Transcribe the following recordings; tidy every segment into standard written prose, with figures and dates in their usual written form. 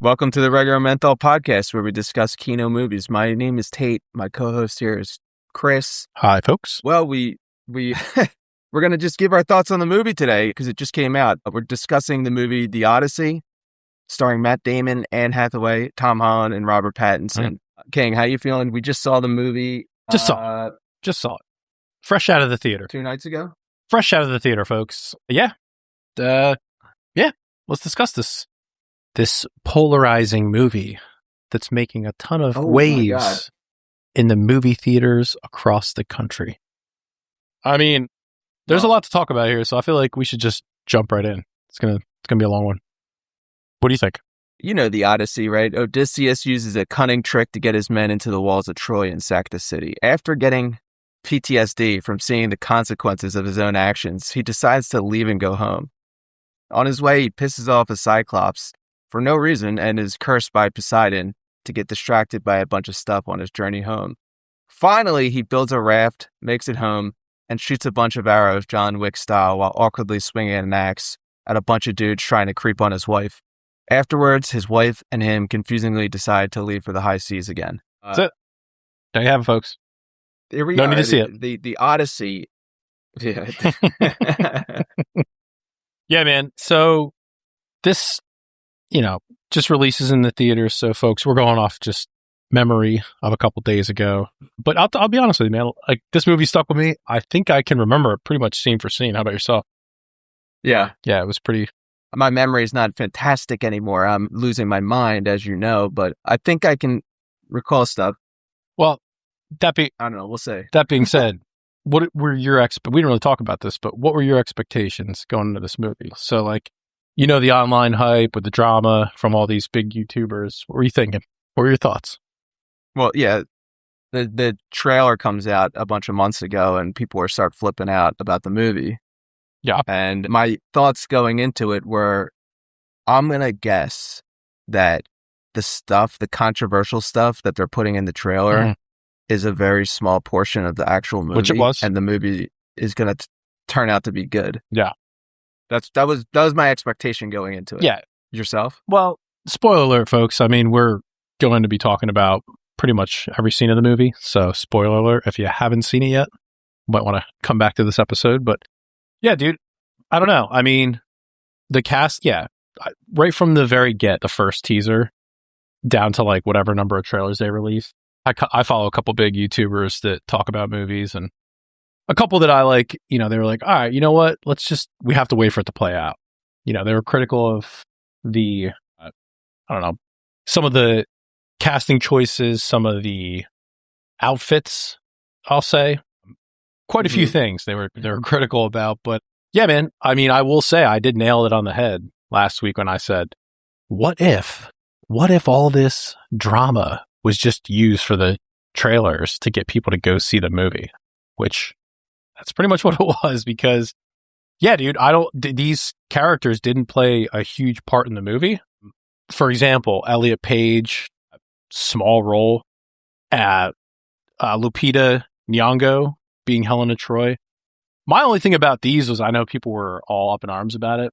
Welcome to the Regular Menthol Podcast, where we discuss Kino movies. My name is Tate. My co-host here is Chris. Hi, folks. Well, we're going to just give our thoughts on the movie today because it just came out. We're discussing the movie The Odyssey, starring Matt Damon, Anne Hathaway, Tom Holland, and Robert Pattinson. King, how you feeling? We just saw the movie. Just saw it. Fresh out of the theater. 2 nights ago? Fresh out of the theater, folks. Yeah. Let's discuss this polarizing movie that's making a ton of waves in the movie theaters across the country. I mean, there's a lot to talk about here, so I feel like we should just jump right in. It's gonna be a long one. What do you think? You know the Odyssey, right? Odysseus uses a cunning trick to get his men into the walls of Troy and sack the city. After getting PTSD from seeing the consequences of his own actions, he decides to leave and go home. On his way, he pisses off a Cyclops for no reason and is cursed by Poseidon to get distracted by a bunch of stuff on his journey home. Finally, he builds a raft, makes it home, and shoots a bunch of arrows John Wick style while awkwardly swinging an axe at a bunch of dudes trying to creep on his wife. Afterwards, his wife and him confusingly decide to leave for the high seas again. That's it. There you have it, folks. Here we no are. Need to see it. The Odyssey. Yeah. Yeah, man. So this, just releases in the theaters. So, folks, we're going off just memory of a couple days ago. But I'll be honest with you, man. Like, this movie stuck with me. I think I can remember it pretty much scene for scene. How about yourself? Yeah. Yeah, it was pretty. My memory is not fantastic anymore. I'm losing my mind, as you know, but I think I can recall stuff. Well, I don't know. We'll see. That being said, what were your we didn't really talk about this, but what were your expectations going into this movie? So, like, the online hype with the drama from all these big YouTubers. What were you thinking? What were your thoughts? Well, yeah, the trailer comes out a bunch of months ago, and people start flipping out about the movie. Yeah. And my thoughts going into it were, I'm going to guess that the controversial stuff that they're putting in the trailer is a very small portion of the actual movie. Which it was. And the movie is going to turn out to be good. Yeah. That was my expectation going into it. Yeah. Yourself? Well, spoiler alert, folks. I mean, we're going to be talking about pretty much every scene of the movie. So, spoiler alert, if you haven't seen it yet, you might want to come back to this episode. But yeah, dude, I don't know. I mean, the cast, right from the very the first teaser down to like whatever number of trailers they release. I follow a couple big YouTubers that talk about movies, and a couple that I like, they were like, all right, you know what? We have to wait for it to play out. They were critical of the, some of the casting choices, some of the outfits, I'll say. Quite a few things they were critical about, but yeah, man. I mean, I will say I did nail it on the head last week when I said, what if all this drama was just used for the trailers to get people to go see the movie? Which that's pretty much what it was, because yeah, dude, these characters didn't play a huge part in the movie. For example, Elliot Page, small role, Lupita Nyong'o being Helena Troy. My only thing about these was I know people were all up in arms about it,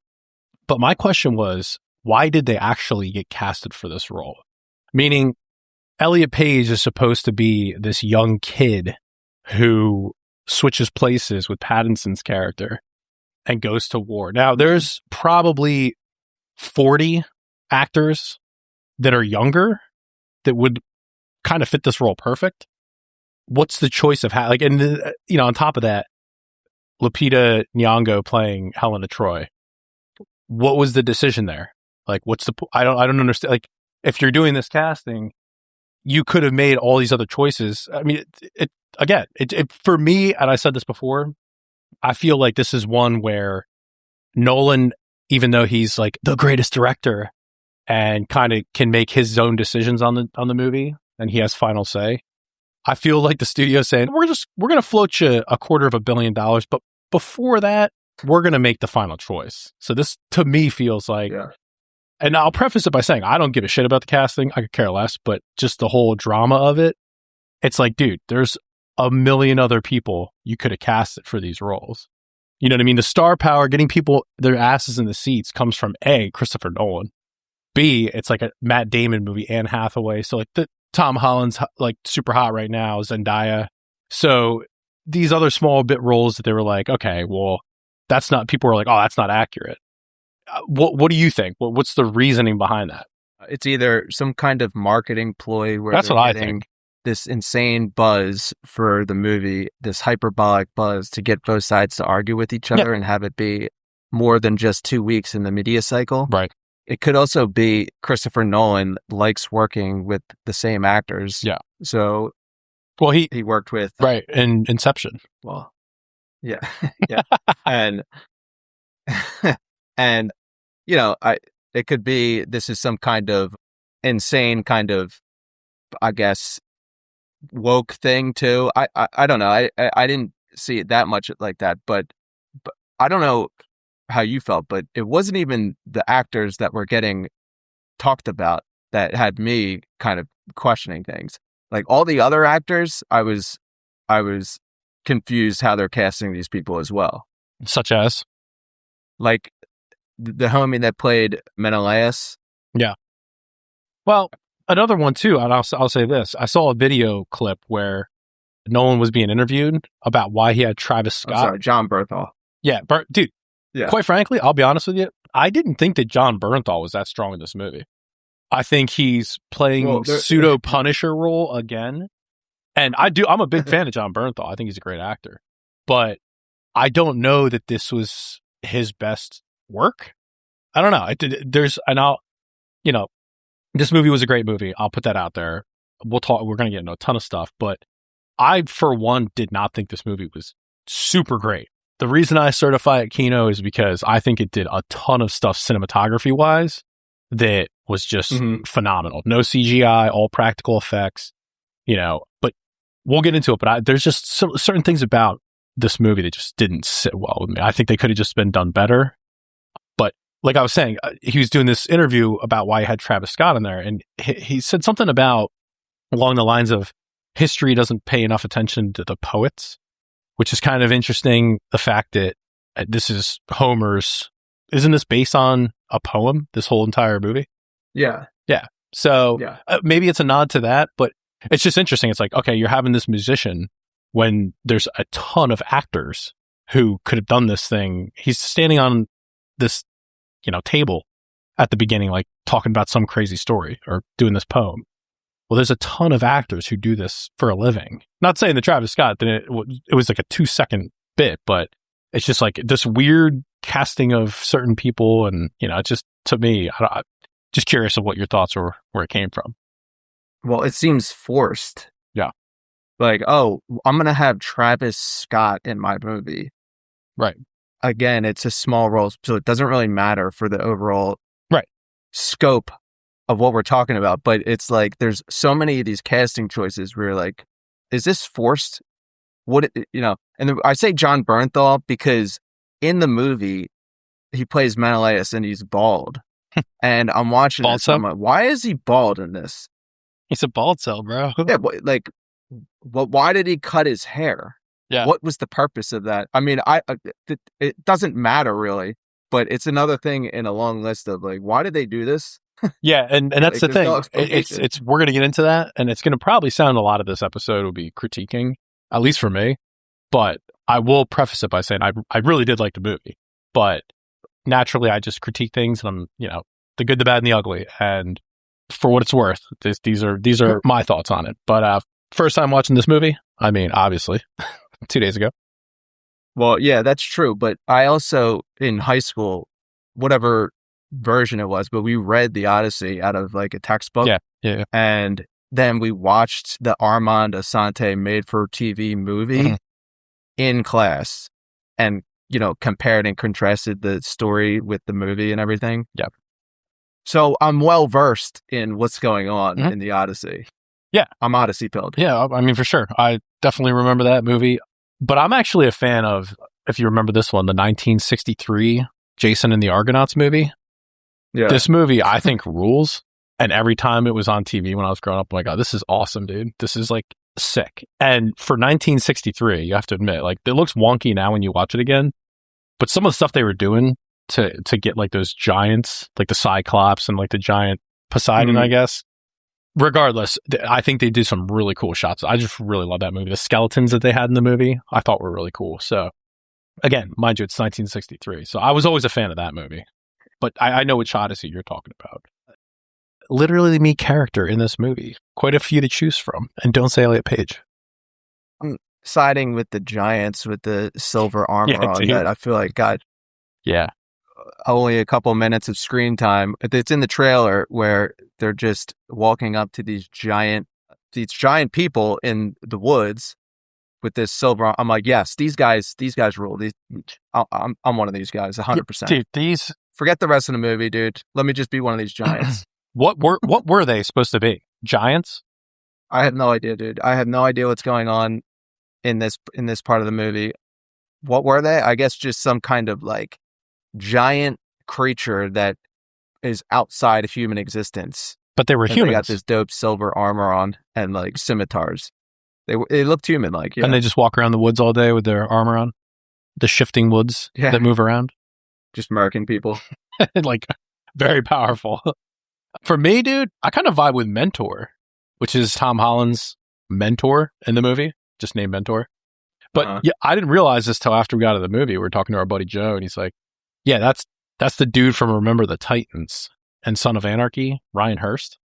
but my question was, why did they actually get casted for this role? Meaning, Elliot Page is supposed to be this young kid who switches places with Pattinson's character and goes to war. Now, there's probably 40 actors that are younger that would kind of fit this role perfect. What's the choice of on top of that, Lupita Nyong'o playing Helena Troy. What was the decision there? Like, I don't understand. Like, if you're doing this casting, you could have made all these other choices. I mean, it for me, and I said this before, I feel like this is one where Nolan, even though he's like the greatest director and kind of can make his own decisions on the movie, and he has final say, I feel like the studio's saying, we're going to float you $250 million, but before that, we're going to make the final choice. So this, to me, feels like, and I'll preface it by saying, I don't give a shit about the casting. I could care less, but just the whole drama of it, it's like, dude, there's a million other people you could have casted for these roles. You know what I mean? The star power, getting people their asses in the seats comes from Christopher Nolan. B, it's like a Matt Damon movie, Anne Hathaway. So like the Tom Holland's like super hot right now, Zendaya. So these other small bit roles that they were like, okay, well, that's not, people were like, oh, that's not accurate. What do you think? What's the reasoning behind that? It's either some kind of marketing ploy where That's they're what I getting think. this insane buzz for the movie, this hyperbolic buzz to get both sides to argue with each other and have it be more than just 2 weeks in the media cycle. Right. It could also be Christopher Nolan likes working with the same actors. Yeah. So, well, he worked with right in Inception. Well, yeah, yeah, and and you know, it could be this is some kind of insane kind of, I guess, woke thing too. I don't know. I didn't see it that much like that, but I don't know how you felt, but it wasn't even the actors that were getting talked about that had me kind of questioning things. Like all the other actors, I was confused how they're casting these people as well. Such as? Like the homie that played Menelaus. Yeah. Well, another one too, and I'll say this. I saw a video clip where Nolan was being interviewed about why he had Travis Scott. I'm sorry, John Bernthal. Yeah, dude. Yeah. Quite frankly, I'll be honest with you. I didn't think that John Bernthal was that strong in this movie. I think he's playing pseudo Punisher role again. And I'm a big fan of John Bernthal. I think he's a great actor. But I don't know that this was his best work. I don't know. This movie was a great movie. I'll put that out there. We're going to get into a ton of stuff, but I, for one, did not think this movie was super great. The reason I certify it Kino is because I think it did a ton of stuff cinematography-wise that was just phenomenal. No CGI, all practical effects, but we'll get into it. But there's just certain things about this movie that just didn't sit well with me. I think they could have just been done better. But like I was saying, he was doing this interview about why he had Travis Scott in there, and he said something about along the lines of history doesn't pay enough attention to the poets, which is kind of interesting. The fact that this is Homer's, isn't this based on a poem, this whole entire movie? Yeah. Yeah. So maybe it's a nod to that, but it's just interesting. It's like, okay, you're having this musician when there's a ton of actors who could have done this thing. He's standing on this, table at the beginning, like talking about some crazy story or doing this poem. Well, there's a ton of actors who do this for a living. Not saying that Travis Scott, it was like a 2-second bit, but it's just like this weird casting of certain people. And, it just, to me, I'm just curious of what your thoughts were, where it came from. Well, it seems forced. Yeah. Like, oh, I'm going to have Travis Scott in my movie. Right. Again, it's a small role, so it doesn't really matter for the overall scope of what we're talking about. But it's like there's so many of these casting choices where you're like, is this forced? And I say John Bernthal because in the movie, he plays Menelaus and he's bald. And I'm watching this, I'm like, why is he bald in this? He's a bald cell, bro. Yeah, why did he cut his hair? Yeah. What was the purpose of that? I mean, it doesn't matter really, but it's another thing in a long list of like, why did they do this? Yeah, and that's the thing. It's we're going to get into that, and it's going to probably sound a lot of this episode will be critiquing, at least for me. But I will preface it by saying I really did like the movie, but naturally I just critique things, and I'm the good, the bad, and the ugly. And for what it's worth, these are my thoughts on it. But first time watching this movie, I mean, obviously, 2 days ago. Well, yeah, that's true. But I also, in high school, whatever version it was, but we read the Odyssey out of like a textbook. Yeah. And then we watched the Armand Assante made-for-TV movie in class and, compared and contrasted the story with the movie and everything. Yeah. So I'm well-versed in what's going on in the Odyssey. Yeah. I'm Odyssey pilled. Yeah, I mean, for sure. I definitely remember that movie. But I'm actually a fan of, if you remember this one, the 1963 Jason and the Argonauts movie. Yeah. This movie, I think, rules. And every time it was on TV when I was growing up, I'm like, oh, this is awesome, dude. This is like sick. And for 1963, you have to admit, like, it looks wonky now when you watch it again. But some of the stuff they were doing to get like those giants, like the Cyclops and like the giant Poseidon, I guess. Regardless, I think they did some really cool shots. I just really love that movie. The skeletons that they had in the movie, I thought were really cool. So again, mind you, it's 1963. So I was always a fan of that movie. But I know which Odyssey you're talking about. Literally the main character in this movie. Quite a few to choose from. And don't say Elliot Page. I'm siding with the giants with the silver armor on that. I feel like got only a couple minutes of screen time. It's in the trailer where they're just walking up to these giant people in the woods with this silver. I'm like, yes, these guys rule. I'm one of these guys, 100%. Dude, forget the rest of the movie, dude. Let me just be one of these giants. What were they supposed to be? Giants? I have no idea, dude. I have no idea what's going on in this part of the movie. What were they? I guess just some kind of like giant creature that is outside of human existence. But they were humans. They got this dope silver armor on and like scimitars. They looked human like, yeah. And they just walk around the woods all day with their armor on? The shifting woods that move around? Just murking people. Like, very powerful. For me, dude, I kind of vibe with Mentor, which is Tom Holland's mentor in the movie, just named Mentor. But yeah, I didn't realize this till after we got out of the movie. We were talking to our buddy Joe, and he's like, yeah, that's the dude from Remember the Titans and Son of Anarchy, Ryan Hurst.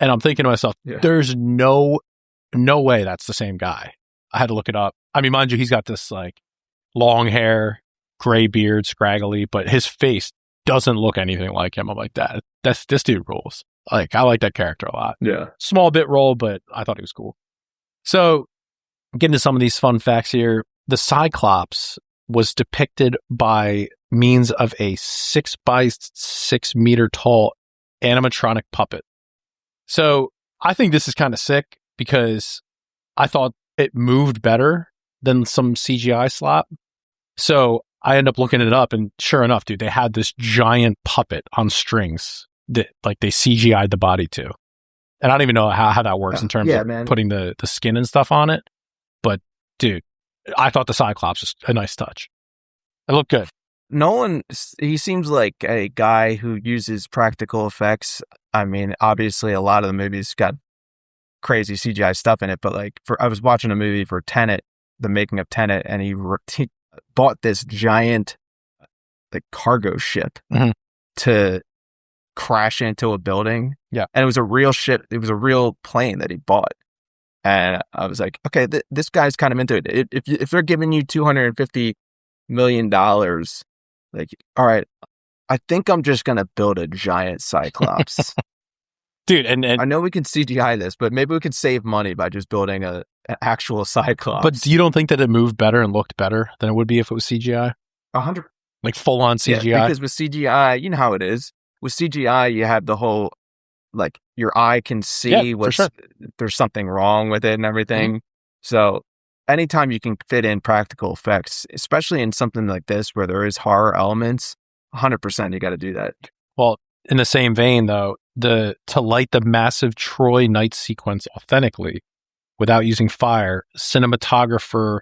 And I'm thinking to myself, there's no way that's the same guy. I had to look it up. I mean, mind you, he's got this like long hair, gray beard, scraggly, but his face doesn't look anything like him. I'm like, this dude rules. Like, I like that character a lot. Yeah. Small bit role, but I thought he was cool. So, getting to some of these fun facts here. The Cyclops was depicted by means of a 6 by 6 meter tall animatronic puppet. So, I think this is kind of sick because I thought it moved better than some CGI slop. So, I end up looking it up, and sure enough, dude, they had this giant puppet on strings that like they CGI'd the body to. And I don't even know how that works in terms of putting the skin and stuff on it. But dude, I thought the Cyclops was a nice touch. It looked good. Nolan, he seems like a guy who uses practical effects. I mean, obviously a lot of the movies got crazy CGI stuff in it, but like I was watching a movie for Tenet, the making of Tenet, and he bought this giant like cargo ship to crash into a building. Yeah. And it was a real ship. It was a real plane that he bought. And I was like, okay, this guy's kind of into it. If they're giving you $250 million, like, all right, I think I'm just going to build a giant Cyclops. Dude, and I know we can CGI this, but maybe we could save money by just building an actual Cyclops. But you don't think that it moved better and looked better than it would be if it was CGI? 100%. Like full-on CGI? Yeah, because with CGI, you know how it is. With CGI, you have the whole, like, your eye can see there's something wrong with it and everything. So anytime you can fit in practical effects, especially in something like this where there is horror elements, 100% you got to do that. Well, in the same vein, though, to light the massive Troy night sequence authentically without using fire, cinematographer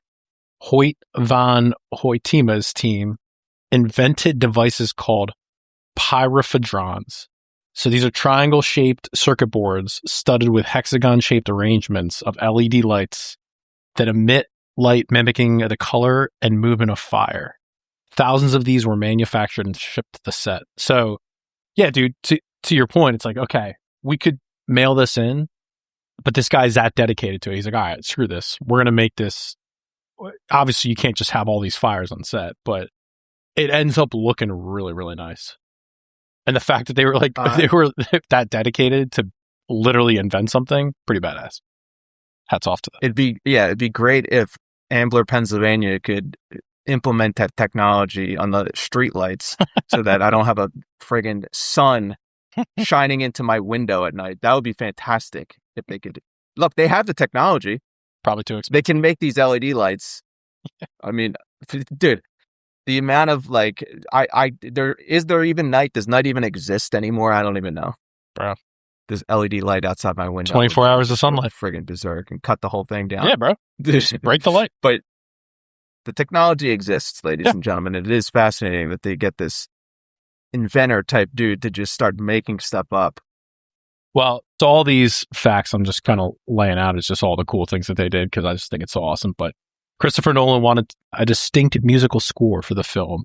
Hoyt van Hoytema's team invented devices called pyrophedrons. So these are triangle-shaped circuit boards studded with hexagon-shaped arrangements of LED lights that emit light mimicking the color and movement of fire. Thousands of these were manufactured and shipped to the set. So, yeah, dude, to your point, it's like, okay, we could mail this in, but this guy's that dedicated to it. He's like, all right, screw this. We're going to make this. Obviously, you can't just have all these fires on set, but it ends up looking really, really nice. And the fact that they were they were that dedicated to literally invent something, pretty badass. Hats off to them. It'd be great if Ambler, Pennsylvania could implement that technology on the streetlights so that I don't have a friggin' sun shining into my window at night. That would be fantastic if they could. Look, they have the technology. Probably too expensive. They can make these LED lights. I mean, dude, the amount of like, is there even night? Does night even exist anymore? I don't even know. Bro. This LED light outside my window. 24 hours of sunlight. Friggin' berserk and cut the whole thing down. Yeah, bro. Just break the light. But the technology exists, ladies and gentlemen. It is fascinating that they get this inventor type dude to just start making stuff up. Well, so all these facts I'm just kind of laying out is just all the cool things that they did because I just think it's so awesome. But Christopher Nolan wanted a distinct musical score for the film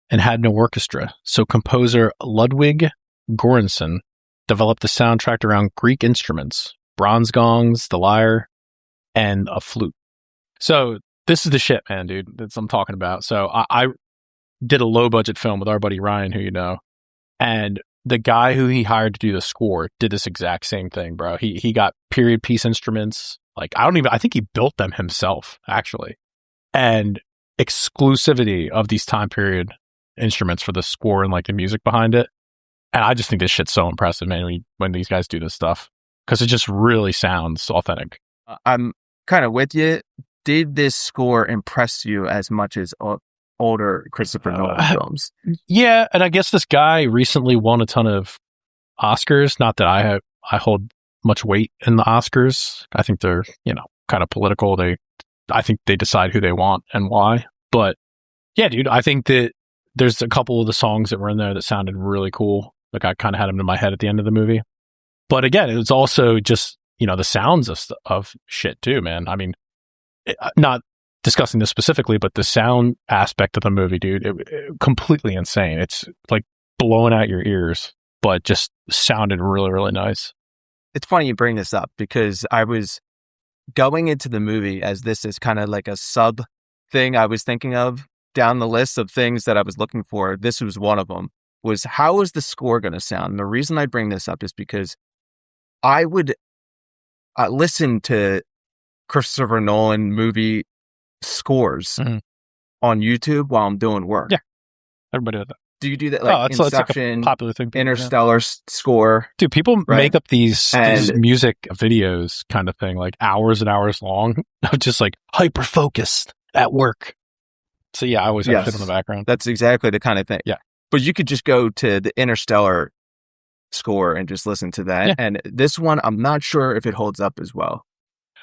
and had no orchestra. So composer Ludwig Göransson developed the soundtrack around Greek instruments, bronze gongs, the lyre, and a flute. So this is the shit, man, dude. That's what I'm talking about. So I did a low budget film with our buddy Ryan, who you know, and the guy who he hired to do the score did this exact same thing, bro. He got period piece instruments. Like, I think he built them himself, actually. And exclusivity of these time period instruments for the score and like the music behind it. And I just think this shit's so impressive, man, when these guys do this stuff. Because it just really sounds authentic. I'm kind of with you. Did this score impress you as much as older Christopher Nolan films? Yeah, and I guess this guy recently won a ton of Oscars. Not that I hold much weight in the Oscars. I think they're, kind of political. I think they decide who they want and why. But yeah, dude, I think that there's a couple of the songs that were in there that sounded really cool. Like I kind of had them in my head at the end of the movie. But again, it was also just, the sounds of shit too, man. I mean, not discussing this specifically, but the sound aspect of the movie, dude, it completely insane. It's like blowing out your ears, but just sounded really, really nice. It's funny you bring this up because I was going into the movie as this is kind of like a sub thing I was thinking of down the list of things that I was looking for. This was one of them, was how is the score going to sound? And the reason I bring this up is because I would listen to Christopher Nolan movie scores on YouTube while I'm doing work. Yeah, everybody does that. Do you do that? Like it's like Inception, a popular thing. Interstellar score. Dude, people make up these music videos kind of thing, like hours and hours long, of just like hyper focused at work. So yeah, I always have shit in the background. That's exactly the kind of thing. Yeah, but you could just go to the Interstellar score and just listen to that. Yeah. And this one, I'm not sure if it holds up as well.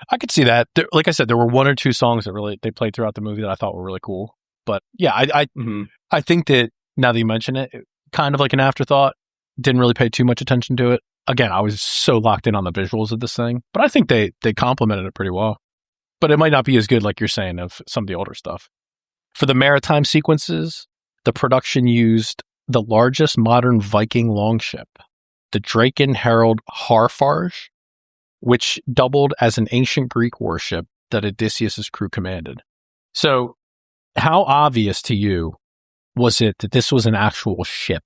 I could see that. Like I said, there were one or two songs that they played throughout the movie that I thought were really cool. But yeah, I think that now that you mention it, kind of like an afterthought, didn't really pay too much attention to it. Again, I was so locked in on the visuals of this thing, but I think they complemented it pretty well. But it might not be as good, like you're saying, of some of the older stuff. For the maritime sequences, the production used the largest modern Viking longship, the Draken Herald Harfarge, which doubled as an ancient Greek warship that Odysseus' crew commanded. So, how obvious to you was it that this was an actual ship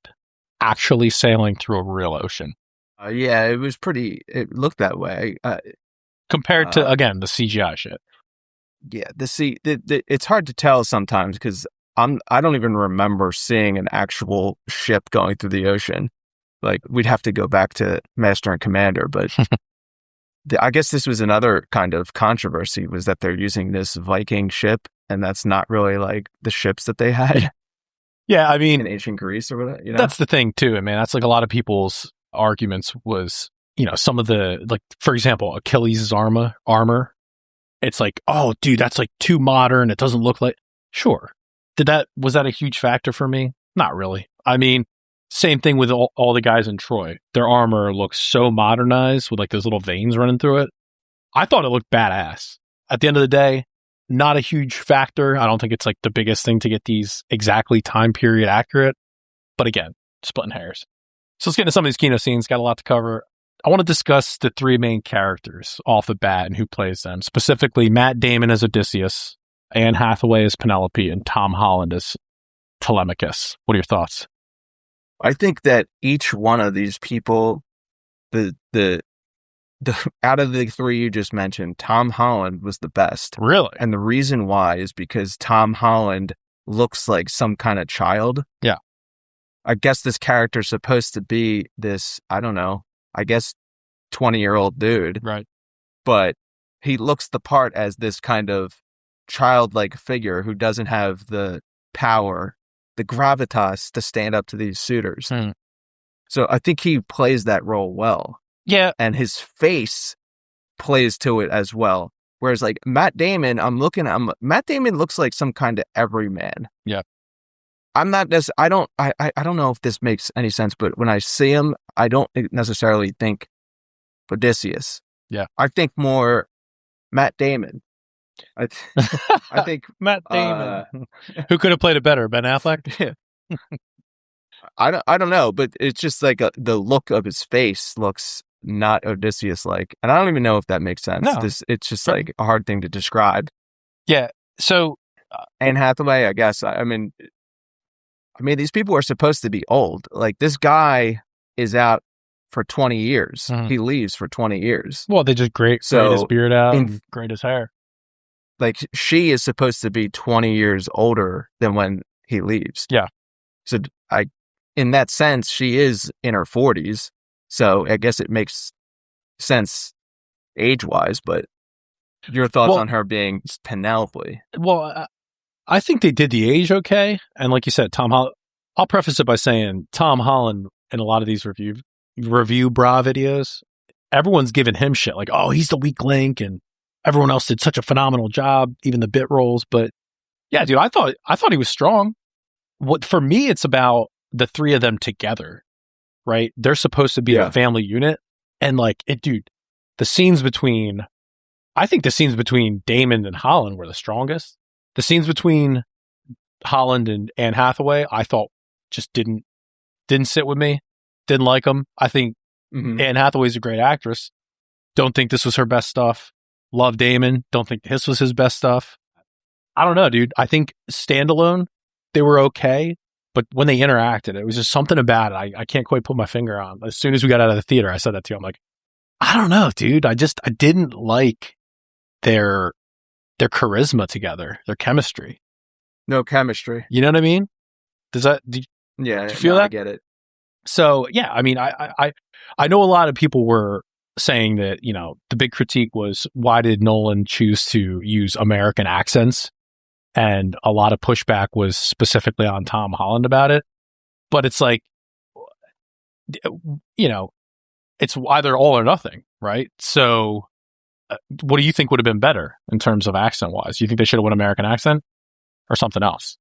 actually sailing through a real ocean? Yeah, it looked that way. Compared to, again, the CGI shit. Yeah, it's hard to tell sometimes because I don't even remember seeing an actual ship going through the ocean. Like, we'd have to go back to Master and Commander, but I guess this was another kind of controversy, was that they're using this Viking ship, and that's not really like the ships that they had. Yeah, I mean, in ancient Greece or whatever. That's the thing too. I mean, that's like a lot of people's arguments was, some of the, like, for example, Achilles' armor. It's like, oh, dude, that's like too modern. It doesn't look like. Sure. Was that a huge factor for me? Not really. I mean, same thing with all the guys in Troy. Their armor looks so modernized with like those little veins running through it. I thought it looked badass. At the end of the day, not a huge factor. I don't think it's like the biggest thing to get these exactly time period accurate. But again, splitting hairs. So let's get into some of these keynote scenes. Got a lot to cover. I want to discuss the three main characters off the bat and who plays them. Specifically, Matt Damon as Odysseus, Anne Hathaway as Penelope, and Tom Holland as Telemachus. What are your thoughts? I think that each one of these people, the out of the three you just mentioned, Tom Holland was the best. Really? And the reason why is because Tom Holland looks like some kind of child. Yeah. I guess this character is supposed to be this, I don't know, 20-year-old dude. Right. But he looks the part as this kind of childlike figure who doesn't have the power, the gravitas to stand up to these suitors. So I think he plays that role well. Yeah. And his face plays to it as well. Whereas like Matt Damon, Matt Damon looks like some kind of everyman. Yeah. I'm not I don't know if this makes any sense, but when I see him, I don't necessarily think Odysseus. Yeah. I think more Matt Damon. I think Matt Damon. Who could have played it better, Ben Affleck? Yeah. I don't know, but it's just like the look of his face looks not Odysseus like, and I don't even know if that makes sense. No. It's just like a hard thing to describe. Yeah. So Anne Hathaway, I guess. I mean, these people are supposed to be old. Like, this guy is out for 20 years. Mhm. He leaves for 20 years. Well, they just grayed his beard out and grayed his hair. Like, she is supposed to be 20 years older than when he leaves. Yeah. So in that sense, she is in her 40s. So I guess it makes sense age-wise, but your thoughts on her being Penelope? Well, I think they did the age okay. And like you said, Tom Holland, I'll preface it by saying Tom Holland in a lot of these review bra videos, everyone's giving him shit like, oh, he's the weak link, and everyone else did such a phenomenal job, even the bit roles. But yeah, dude, I thought he was strong. What for me, it's about the three of them together, right? They're supposed to be a family unit, and like the scenes between Damon and Holland were the strongest. The scenes between Holland and Anne Hathaway, I thought just didn't sit with me. Didn't like them. I think Anne Hathaway's a great actress. Don't think this was her best stuff. Love Damon. Don't think this was his best stuff. I don't know, dude. I think standalone, they were okay. But when they interacted, it was just something about it I can't quite put my finger on. As soon as we got out of the theater, I said that to you. I'm like, I don't know, dude. I didn't like their charisma together, their chemistry. No chemistry. You know what I mean? Do you feel that? I get it. So yeah, I mean, I know a lot of people were saying that, you know, the big critique was, why did Nolan choose to use American accents? And a lot of pushback was specifically on Tom Holland about it. But it's like, you know, it's either all or nothing, right? So what do you think would have been better in terms of accent wise? You think they should have went American accent or something else?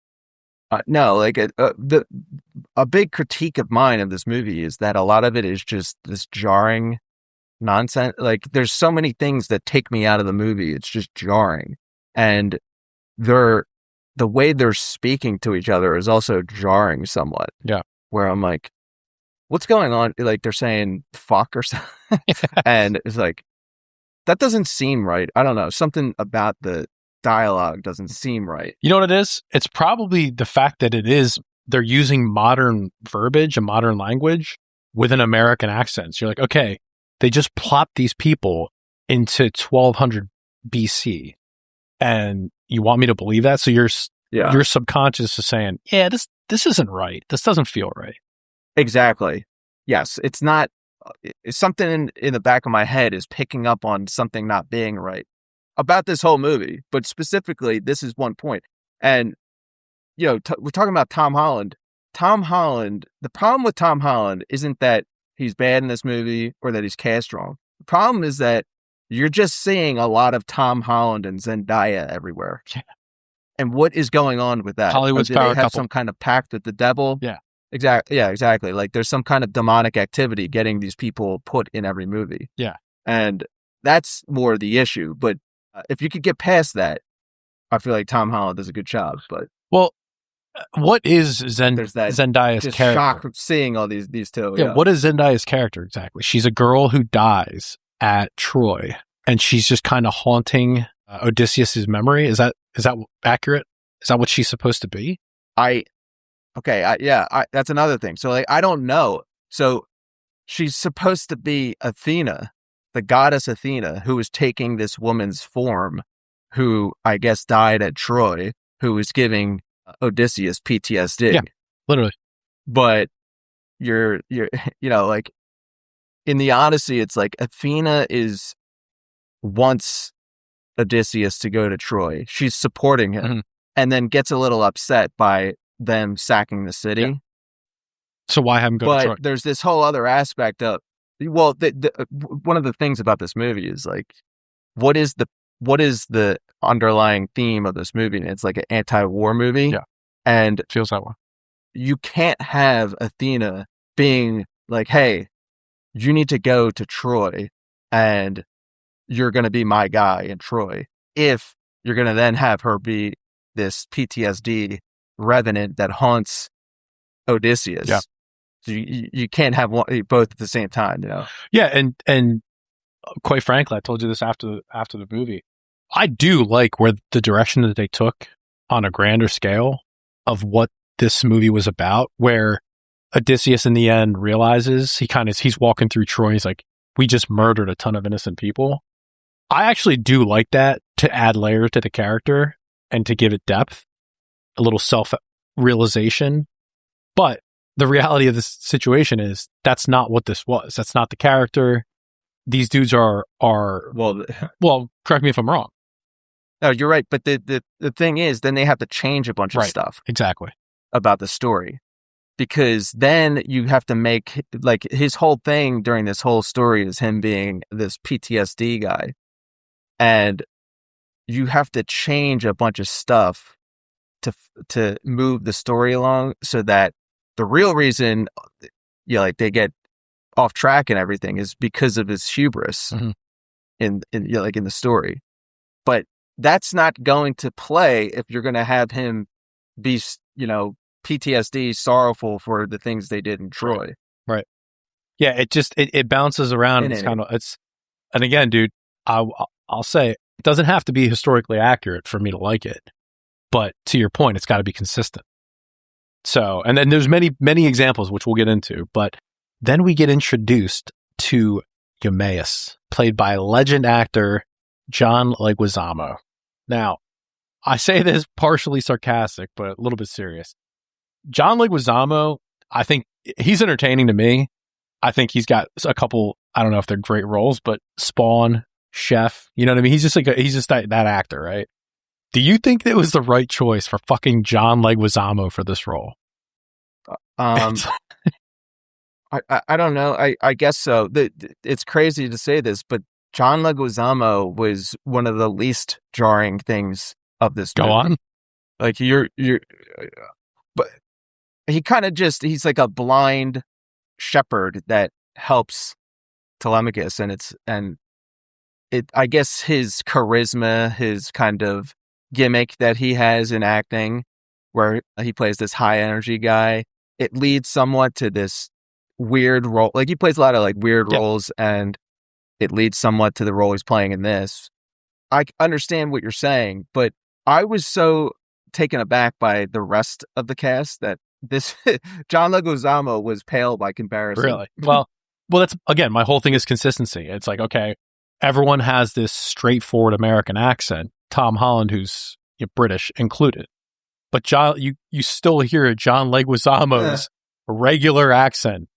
No, like a big critique of mine of this movie is that a lot of it is just this jarring nonsense. Like, there's so many things that take me out of the movie. It's just jarring. And the way they're speaking to each other is also jarring somewhat. Yeah. Where I'm like, what's going on? Like, they're saying fuck or something. And it's like, that doesn't seem right. I don't know. Something about the dialogue doesn't seem right. You know what it is? It's probably the fact that they're using modern verbiage and modern language with an American accent. So you're like, okay, they just plopped these people into 1200 BC. And you want me to believe that? So your subconscious is saying, yeah, this isn't right. This doesn't feel right. Exactly. Yes. It's not, it's something in the back of my head is picking up on something not being right about this whole movie, but specifically, this is one point. And, you know, we're talking about Tom Holland. The problem with Tom Holland isn't that he's bad in this movie or that he's cast wrong. The problem is that you're just seeing a lot of Tom Holland and Zendaya everywhere. Yeah. And what is going on with that? Hollywood's power couple. They have some kind of pact with the devil? Yeah. Exactly. Yeah, exactly. Like, there's some kind of demonic activity getting these people put in every movie. Yeah. And that's more the issue. But if you could get past that, I feel like Tom Holland does a good job. But well, what is Zendaya's just character? Shock of seeing all these two. Yeah. What is Zendaya's character exactly? She's a girl who dies at Troy, and she's just kind of haunting Odysseus's memory. Is that accurate? Is that what she's supposed to be? That's another thing. So, like, I don't know. So she's supposed to be Athena, the goddess Athena, who is taking this woman's form, who I guess died at Troy, who is giving Odysseus PTSD. Yeah, literally. But you're you know, like, in the Odyssey, it's like Athena wants Odysseus to go to Troy. She's supporting him, and then gets a little upset by them sacking the city. Yeah. So why have him go to Troy? But there's this whole other aspect of, well, one of the things about this movie is, like, what is the underlying theme of this movie? And it's like an anti-war movie. Yeah. And it feels that way. you can't have Athena being like, hey, you need to go to Troy and you're going to be my guy in Troy, if you're going to then have her be this PTSD revenant that haunts Odysseus. Yeah. So you can't have both at the same time, you know? Yeah. And quite frankly, I told you this after the movie, I do like where the direction that they took on a grander scale of what this movie was about, where Odysseus in the end realizes he's walking through Troy. He's like, we just murdered a ton of innocent people. I actually do like that to add layer to the character and to give it depth, a little self-realization. But the reality of this situation is that's not what this was. That's not the character. These dudes are well, correct me if I'm wrong. No, you're right. But the thing is, then they have to change a bunch of stuff. Exactly. About the story. Because then you have to make, like, his whole thing during this whole story is him being this PTSD guy. And you have to change a bunch of stuff to move the story along, so that the real reason, like, they get off track and everything is because of his hubris in like in the story. But that's not going to play if you're going to have him be, PTSD, sorrowful for the things they did in Troy. Right. Yeah, it bounces around. And again, dude, I'll say it doesn't have to be historically accurate for me to like it, but to your point, it's got to be consistent. So, and then there's many, many examples, which we'll get into, but then we get introduced to Eumaeus, played by legend actor John Leguizamo. Now, I say this partially sarcastic, but a little bit serious. John Leguizamo, I think he's entertaining to me. I think he's got a couple, I don't know if they're great roles, but Spawn, Chef, you know what I mean? He's just that actor, right? Do you think it was the right choice for fucking John Leguizamo for this role? I don't know. I guess so. It's crazy to say this, but John Leguizamo was one of the least jarring things of this movie. Go on. Like but he kind of he's like a blind shepherd that helps Telemachus, and I guess his charisma, his kind of gimmick that he has in acting, where he plays this high energy guy, it leads somewhat to this weird role. Like, he plays a lot of like weird roles, and it leads somewhat to the role he's playing in this. I understand what you're saying, but I was so taken aback by the rest of the cast that this John Leguizamo was pale by comparison. Really? Well, that's, again, my whole thing is consistency. It's like, okay, everyone has this straightforward American accent, Tom Holland, who's British included, but John, you still hear John Leguizamo's regular accent,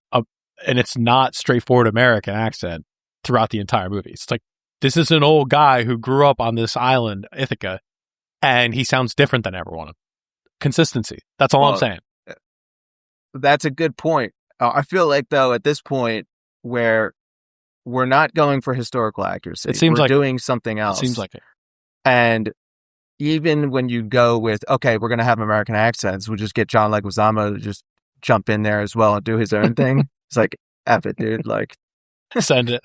and it's not straightforward American accent throughout the entire movie. It's like, this is an old guy who grew up on this island, Ithaca, and he sounds different than everyone. Consistency. That's all I'm saying. That's a good point. I feel like, though, at this point, where we're not going for historical accuracy, we're doing something else. It seems like it. And even when you go with, okay, we're going to have American accents, we'll just get John Leguizamo to just jump in there as well and do his own thing. It's like, F it, dude. Like, send it.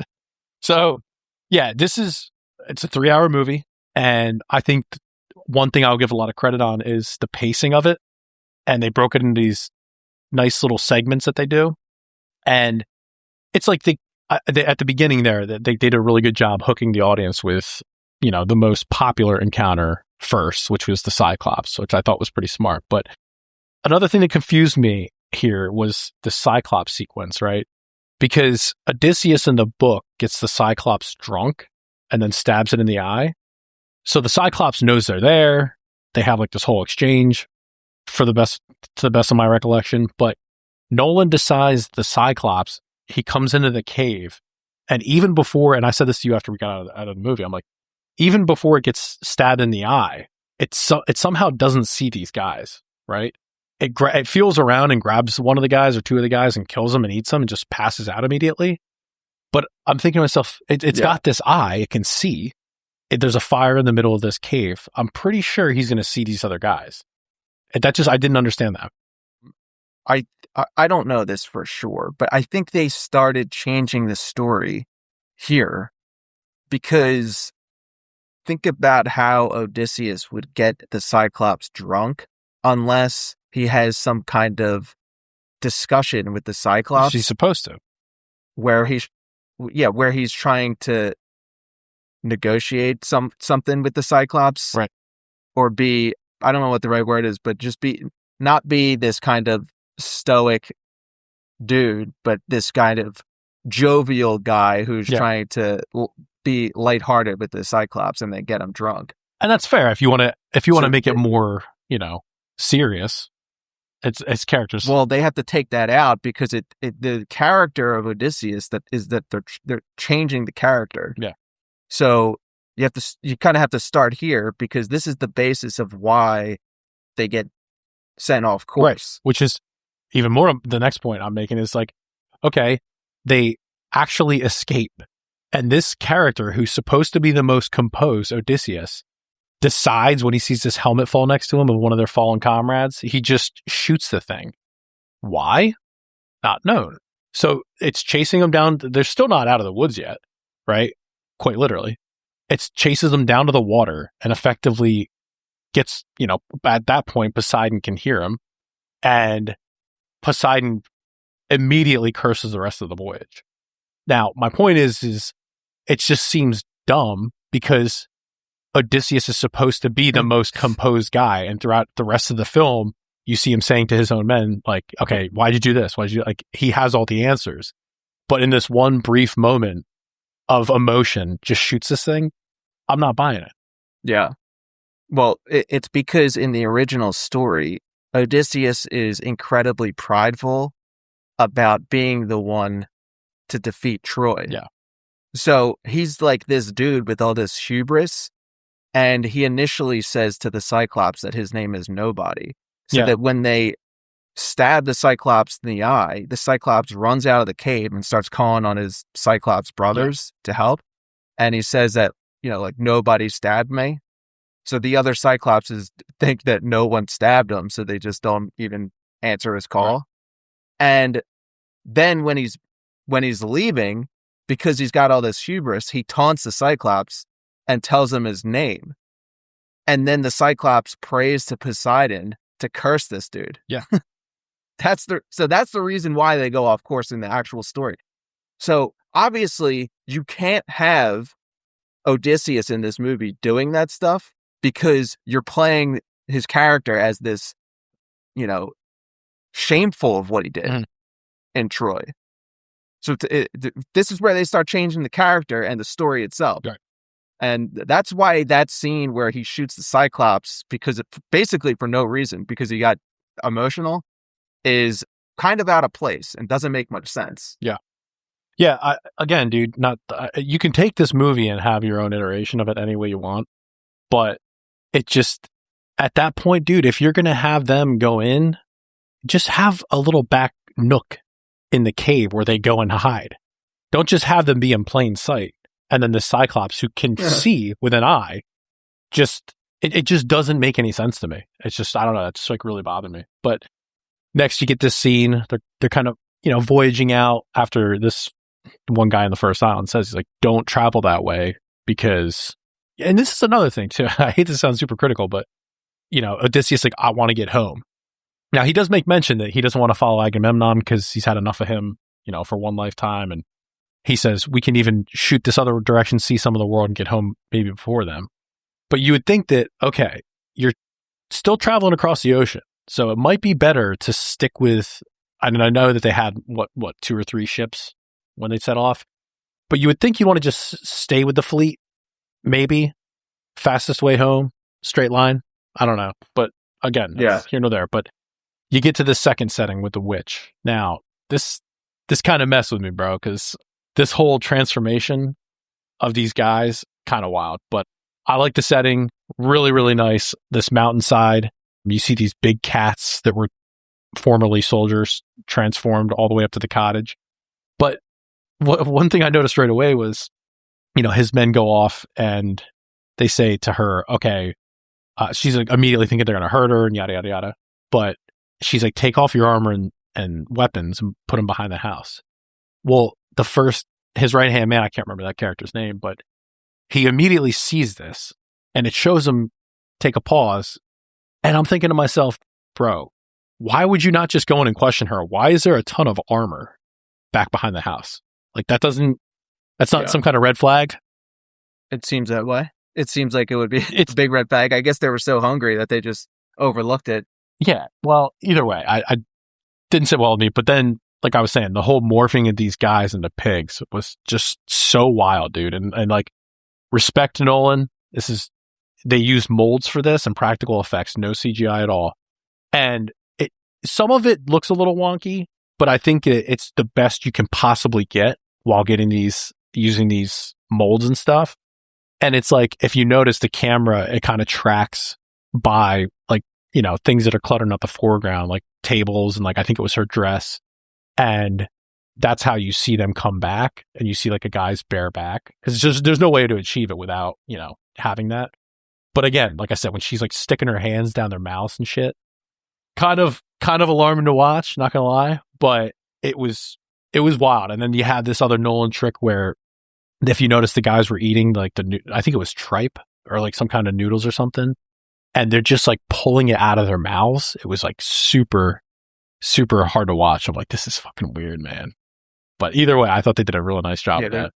So, yeah, it's a 3-hour movie. And I think one thing I'll give a lot of credit on is the pacing of it. And they broke it into these nice little segments that they do. And it's like they at the beginning there, they did a really good job hooking the audience with, the most popular encounter first, which was the Cyclops, which I thought was pretty smart. But another thing that confused me here was the Cyclops sequence, right? Because Odysseus in the book gets the Cyclops drunk and then stabs it in the eye. So the Cyclops knows they're there. They have like this whole exchange to the best of my recollection. But Nolan decides the Cyclops, he comes into the cave, and even before, and I said this to you after we got out of the movie, I'm like, even before it gets stabbed in the eye, it somehow doesn't see these guys, right? It feels around and grabs one of the guys or two of the guys and kills them and eats them and just passes out immediately. But I'm thinking to myself, it's got this eye, it can see. There's a fire in the middle of this cave. I'm pretty sure he's going to see these other guys. I didn't understand that. I don't know this for sure, but I think they started changing the story here because think about how Odysseus would get the Cyclops drunk unless he has some kind of discussion with the Cyclops. She's supposed to. Where he's trying to negotiate something with the Cyclops. Right. Or be, I don't know what the right word is, but just not be this kind of stoic dude, but this kind of jovial guy who's trying to be lighthearted with the Cyclops and then get him drunk. And that's fair if you want to make it more, serious. It's characters. Well, they have to take that out because the character of Odysseus that they're changing the character. Yeah. So you kind of have to start here because this is the basis of why they get sent off course. Right. Which is even more, the next point I'm making is like, okay, they actually escape. And this character who's supposed to be the most composed, Odysseus, decides when he sees this helmet fall next to him of one of their fallen comrades, he just shoots the thing. Why? Not known. So it's chasing them down. They're still not out of the woods yet, right? Quite literally. It chases them down to the water and effectively gets, at that point, Poseidon can hear him. And Poseidon immediately curses the rest of the voyage. Now, my point is it just seems dumb because Odysseus is supposed to be the most composed guy. And throughout the rest of the film, you see him saying to his own men, like, okay, why'd you do this? He has all the answers. But in this one brief moment of emotion, just shoots this thing. I'm not buying it. Yeah. Well, it's because in the original story, Odysseus is incredibly prideful about being the one to defeat Troy. Yeah. So he's like this dude with all this hubris, and he initially says to the Cyclops that his name is Nobody. So that when they stab the Cyclops in the eye, the Cyclops runs out of the cave and starts calling on his Cyclops brothers to help. And he says that, nobody stabbed me. So the other Cyclopses think that no one stabbed him, so they just don't even answer his call. Right. And then when he's leaving, because he's got all this hubris, he taunts the Cyclops and tells him his name. And then the Cyclops prays to Poseidon to curse this dude. Yeah. That's the reason why they go off course in the actual story. So obviously you can't have Odysseus in this movie doing that stuff because you're playing his character as this, shameful of what he did in Troy. So this is where they start changing the character and the story itself. Right. And that's why that scene where he shoots the Cyclops, because basically for no reason, because he got emotional, is kind of out of place and doesn't make much sense. Yeah. Yeah. Again, dude, you can take this movie and have your own iteration of it any way you want. But it just, at that point, dude, if you're going to have them go in, just have a little back nook in the cave where they go and hide. Don't just have them be in plain sight. And then the Cyclops who can see with an eye, it just doesn't make any sense to me. It's just, I don't know, it's like really bothered me. But next you get this scene, they're kind of, voyaging out after this one guy in the first island says, he's like, don't travel that way because, and this is another thing too. I hate to sound super critical, but Odysseus like, I want to get home. Now he does make mention that he doesn't want to follow Agamemnon because he's had enough of him, for one lifetime. And he says, we can even shoot this other direction, see some of the world and get home maybe before them. But you would think that, okay, you're still traveling across the ocean. So it might be better to stick with, I know that they had what 2 or 3 ships when they set off, but you would think you want to just stay with the fleet, maybe fastest way home, straight line. I don't know. But again, here nor there. But you get to the second setting with the witch. Now, this kind of messed with me, bro, because this whole transformation of these guys, kind of wild. But I like the setting. Really, really nice. This mountainside. You see these big cats that were formerly soldiers transformed all the way up to the cottage. But one thing I noticed right away was, his men go off and they say to her, okay, she's like immediately thinking they're going to hurt her and yada, yada, yada. But she's like, take off your armor and weapons and put them behind the house. Well, his right-hand man, I can't remember that character's name, but he immediately sees this and it shows him take a pause. And I'm thinking to myself, bro, why would you not just go in and question her? Why is there a ton of armor back behind the house? Like that's not some kind of red flag. It seems that way. It seems like it would be a big red flag. I guess they were so hungry that they just overlooked it. Yeah. Well, either way, I didn't sit well with me. But then, like I was saying, the whole morphing of these guys into pigs was just so wild, dude. And like, respect to Nolan. They used molds for this and practical effects, no CGI at all. And some of it looks a little wonky, but I think it's the best you can possibly get while using these molds and stuff. And it's like, if you notice the camera, it kind of tracks by like, you know, things that are cluttering up the foreground, like tables and like, I think it was her dress. And that's how you see them come back and you see like a guy's bare back. Cause there's no way to achieve it without, you know, having that. But again, like I said, when she's like sticking her hands down their mouths and shit, kind of alarming to watch, not gonna lie, but it was wild. And then you had this other Nolan trick where if you notice the guys were eating like I think it was tripe or like some kind of noodles or something, and they're just like pulling it out of their mouths. It was like super, super hard to watch. I'm like, this is fucking weird, man. But either way, I thought they did a really nice job with that.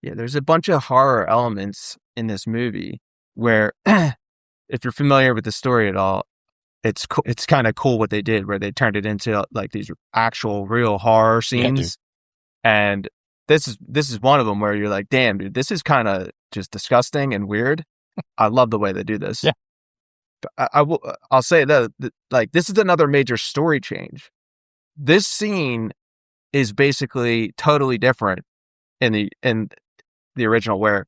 Yeah, there's a bunch of horror elements in this movie where, if you're familiar with the story at all, it's kind of cool what they did, where they turned it into like these actual real horror scenes. Yeah, and this is one of them where you're like, damn, dude, this is kind of just disgusting and weird. I love the way they do this. Yeah. I'll say that like this is another major story change. This scene is basically totally different in the original, where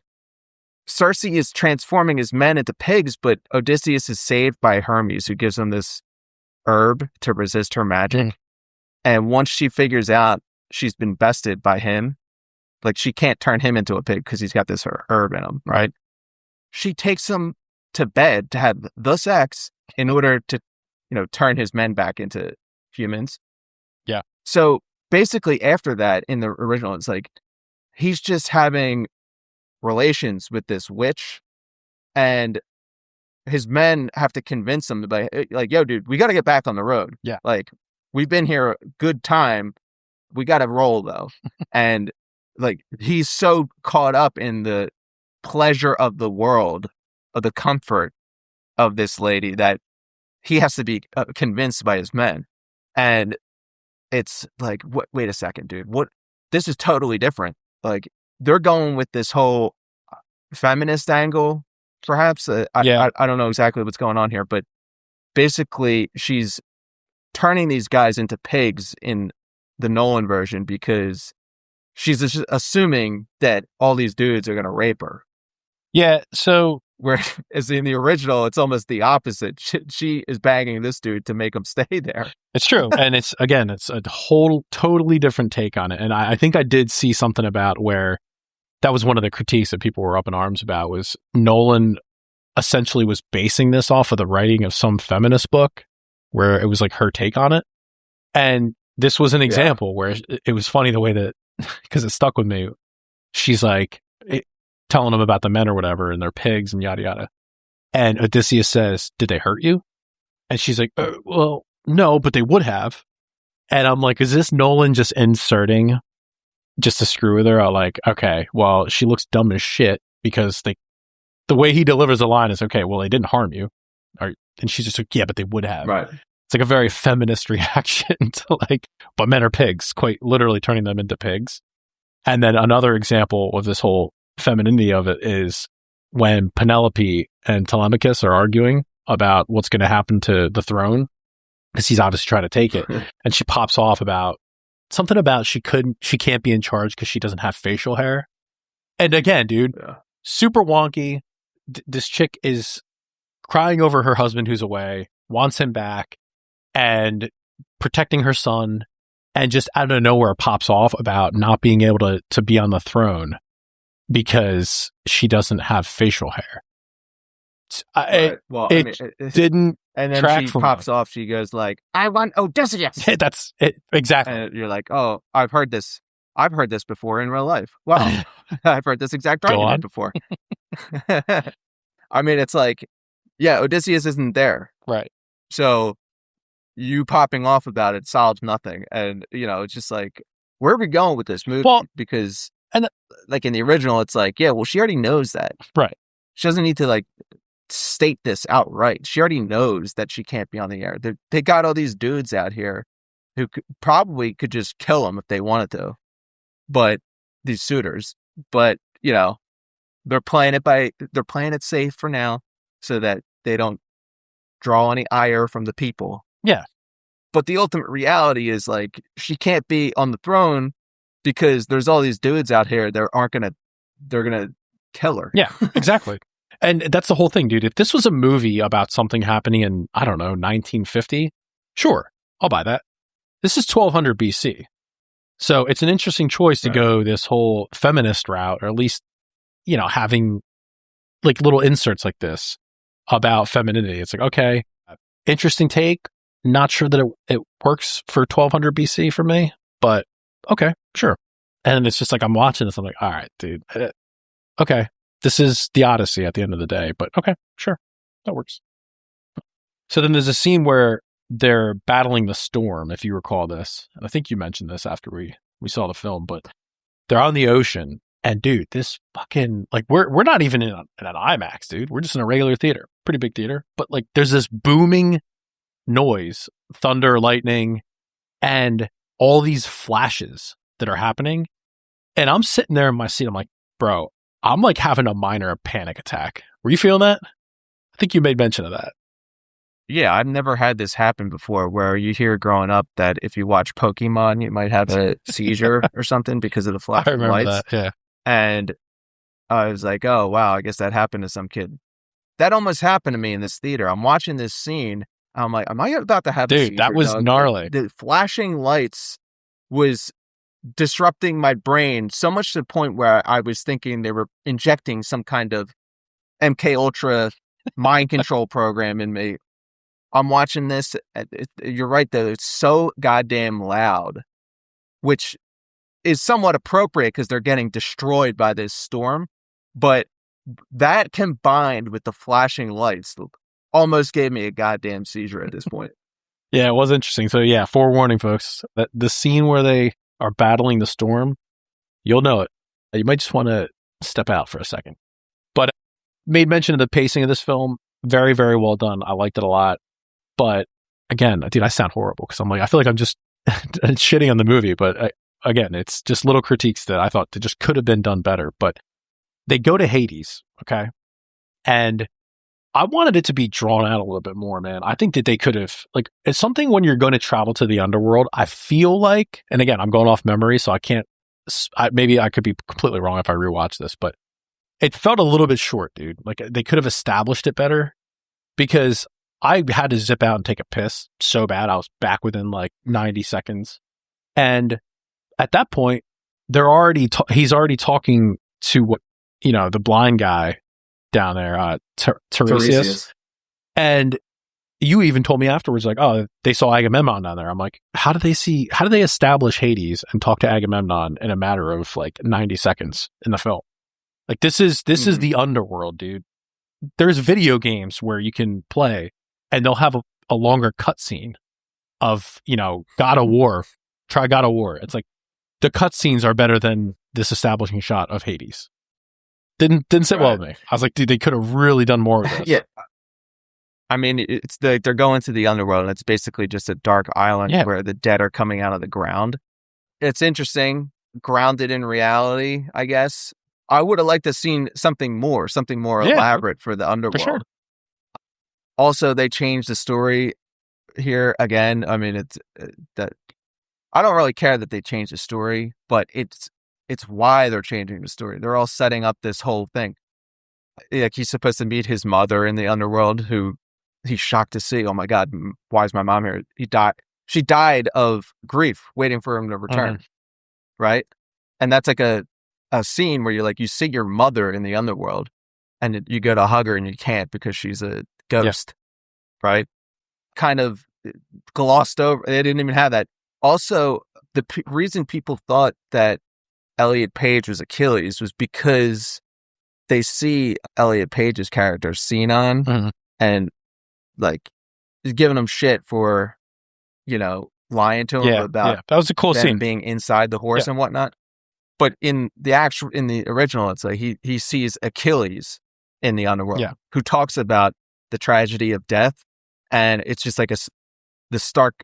Circe is transforming his men into pigs, but Odysseus is saved by Hermes, who gives him this herb to resist her magic. And once she figures out she's been bested by him, like she can't turn him into a pig because he's got this herb in him, right? She takes him to bed to have the sex in order to, you know, turn his men back into humans. Yeah. So basically after that, in the original, it's like he's just having relations with this witch, and his men have to convince him to like, yo, dude, we got to get back on the road. Yeah. Like, we've been here a good time. We got to roll though. And like, he's so caught up in the pleasure of the world, of the comfort of this lady, that he has to be convinced by his men. And it's like, wait a second, dude, this is totally different. Like, they're going with this whole feminist angle, perhaps. I don't know exactly what's going on here, but basically she's turning these guys into pigs in the Nolan version because she's just assuming that all these dudes are going to rape her. Yeah, so whereas in the original, it's almost the opposite. She is banging this dude to make him stay there. It's true. And it's a whole totally different take on it. And I think I did see something about where that was one of the critiques that people were up in arms about, was Nolan essentially was basing this off of the writing of some feminist book where it was like her take on it. And this was an example where it was funny the way that, because it stuck with me. She's like telling him about the men or whatever and their pigs and yada yada. And Odysseus says, "Did they hurt you?" And she's like, "Well, no, but they would have." And I'm like, is this Nolan just inserting just to screw with her? I'm like, okay, well, she looks dumb as shit because the way he delivers the line is, okay, well, they didn't harm you. And she's just like, yeah, but they would have. Right. It's like a very feminist reaction to like, but men are pigs, quite literally turning them into pigs. And then another example of this whole femininity of it is when Penelope and Telemachus are arguing about what's going to happen to the throne, because he's obviously trying to take it. And she pops off about something about she can't be in charge because she doesn't have facial hair. And again, dude, super wonky. This chick is crying over her husband who's away, wants him back, and protecting her son, and just out of nowhere pops off about not being able to be on the throne because she doesn't have facial hair. It, well, it didn't and then track she for pops me. off. She goes like, "I want Odysseus." That's it. Exactly. And you're like, "Oh, I've heard this. I've heard this before in real life. Wow, I've heard this exact Go argument on. before." I mean, it's like, yeah, Odysseus isn't there. Right. So you popping off about it solves nothing. And, it's just like, where are we going with this movie? Well, because like in the original, it's like, yeah, well, she already knows that. Right. She doesn't need to like state this outright. She already knows that she can't be on the air. They got all these dudes out here who probably could just kill him if they wanted to. But these suitors, but they're playing it safe for now so that they don't draw any ire from the people. Yeah. But the ultimate reality is like, she can't be on the throne because there's all these dudes out here that they're going to kill her. Yeah, exactly. And that's the whole thing, dude. If this was a movie about something happening in, I don't know, 1950, sure, I'll buy that. This is 1200 BC. So it's an interesting choice to go this whole feminist route, or at least, having like little inserts like this about femininity. It's like, okay, interesting take. Not sure that it works for 1200 BC for me, but okay, sure. And it's just like, I'm watching this. I'm like, all right, dude. Okay. This is the Odyssey at the end of the day, but okay, sure. That works. So then there's a scene where they're battling the storm, if you recall this. And I think you mentioned this after we saw the film, but they're on the ocean. And dude, this fucking, like, we're not even in an IMAX, dude. We're just in a regular theater, pretty big theater. But like, there's this booming noise, thunder, lightning, and all these flashes that are happening. And I'm sitting there in my seat. I'm like, bro, I'm like having a minor panic attack. Were you feeling that? I think you made mention of that. Yeah, I've never had this happen before, where you hear growing up that if you watch Pokemon, you might have a seizure or something because of the flashing lights. I remember that, yeah. And I was like, oh, wow, I guess that happened to some kid. That almost happened to me in this theater. I'm watching this scene. I'm like, am I about to have a seizure? Dude, that was gnarly. The flashing lights was disrupting my brain so much to the point where I was thinking they were injecting some kind of MK Ultra mind control program in me. I'm watching this. You're right, though. It's so goddamn loud, which is somewhat appropriate because they're getting destroyed by this storm. But that combined with the flashing lights almost gave me a goddamn seizure at this point. Yeah, it was interesting. So yeah, forewarning, folks, that the scene where they are battling the storm, you'll know it. You might just want to step out for a second. But made mention of the pacing of this film. Very, very well done. I liked it a lot. But again, dude, I sound horrible because I'm like, I feel like I'm just shitting on the movie. But again, it's just little critiques that I thought that just could have been done better. But they go to Hades, okay? And I wanted it to be drawn out a little bit more, man. I think that they could have, like, it's something when you're going to travel to the underworld, I feel like, and again, I'm going off memory, so I can't, maybe I could be completely wrong if I rewatch this, but it felt a little bit short, dude. Like, they could have established it better, because I had to zip out and take a piss so bad. I was back within like 90 seconds. And at that point, he's already talking to what, the blind guy down there, Tiresias. And you even told me afterwards, like, oh, they saw Agamemnon down there. I'm like, how do they establish Hades and talk to Agamemnon in a matter of like 90 seconds in the film? Like, this is the underworld, dude. There's video games where you can play and they'll have a longer cutscene of, God of War. Try God of War. It's like the cutscenes are better than this establishing shot of Hades. Didn't sit well with me. I was like, dude, they could have really done more with this. Yeah. I mean, they're going to the underworld, and it's basically just a dark island where the dead are coming out of the ground. It's interesting, grounded in reality, I guess. I would have liked to seen something more elaborate for the underworld. For sure. Also, they changed the story here again. I mean, it's that I don't really care that they changed the story, but it's why they're changing the story. They're all setting up this whole thing. Like, he's supposed to meet his mother in the underworld, who he's shocked to see. Oh my God, why is my mom here? She died of grief, waiting for him to return. Right? And that's like a scene where you see your mother in the underworld, and you go to hug her and you can't because she's a ghost, right? Kind of glossed over. They didn't even have that. Also, the reason people thought that Elliot Page was Achilles was because they see Elliot Page's character Sinon and like giving him shit for, lying to him about that was a cool scene, being inside the horse and whatnot. But in the original, it's like he sees Achilles in the underworld, who talks about the tragedy of death, and it's just like the stark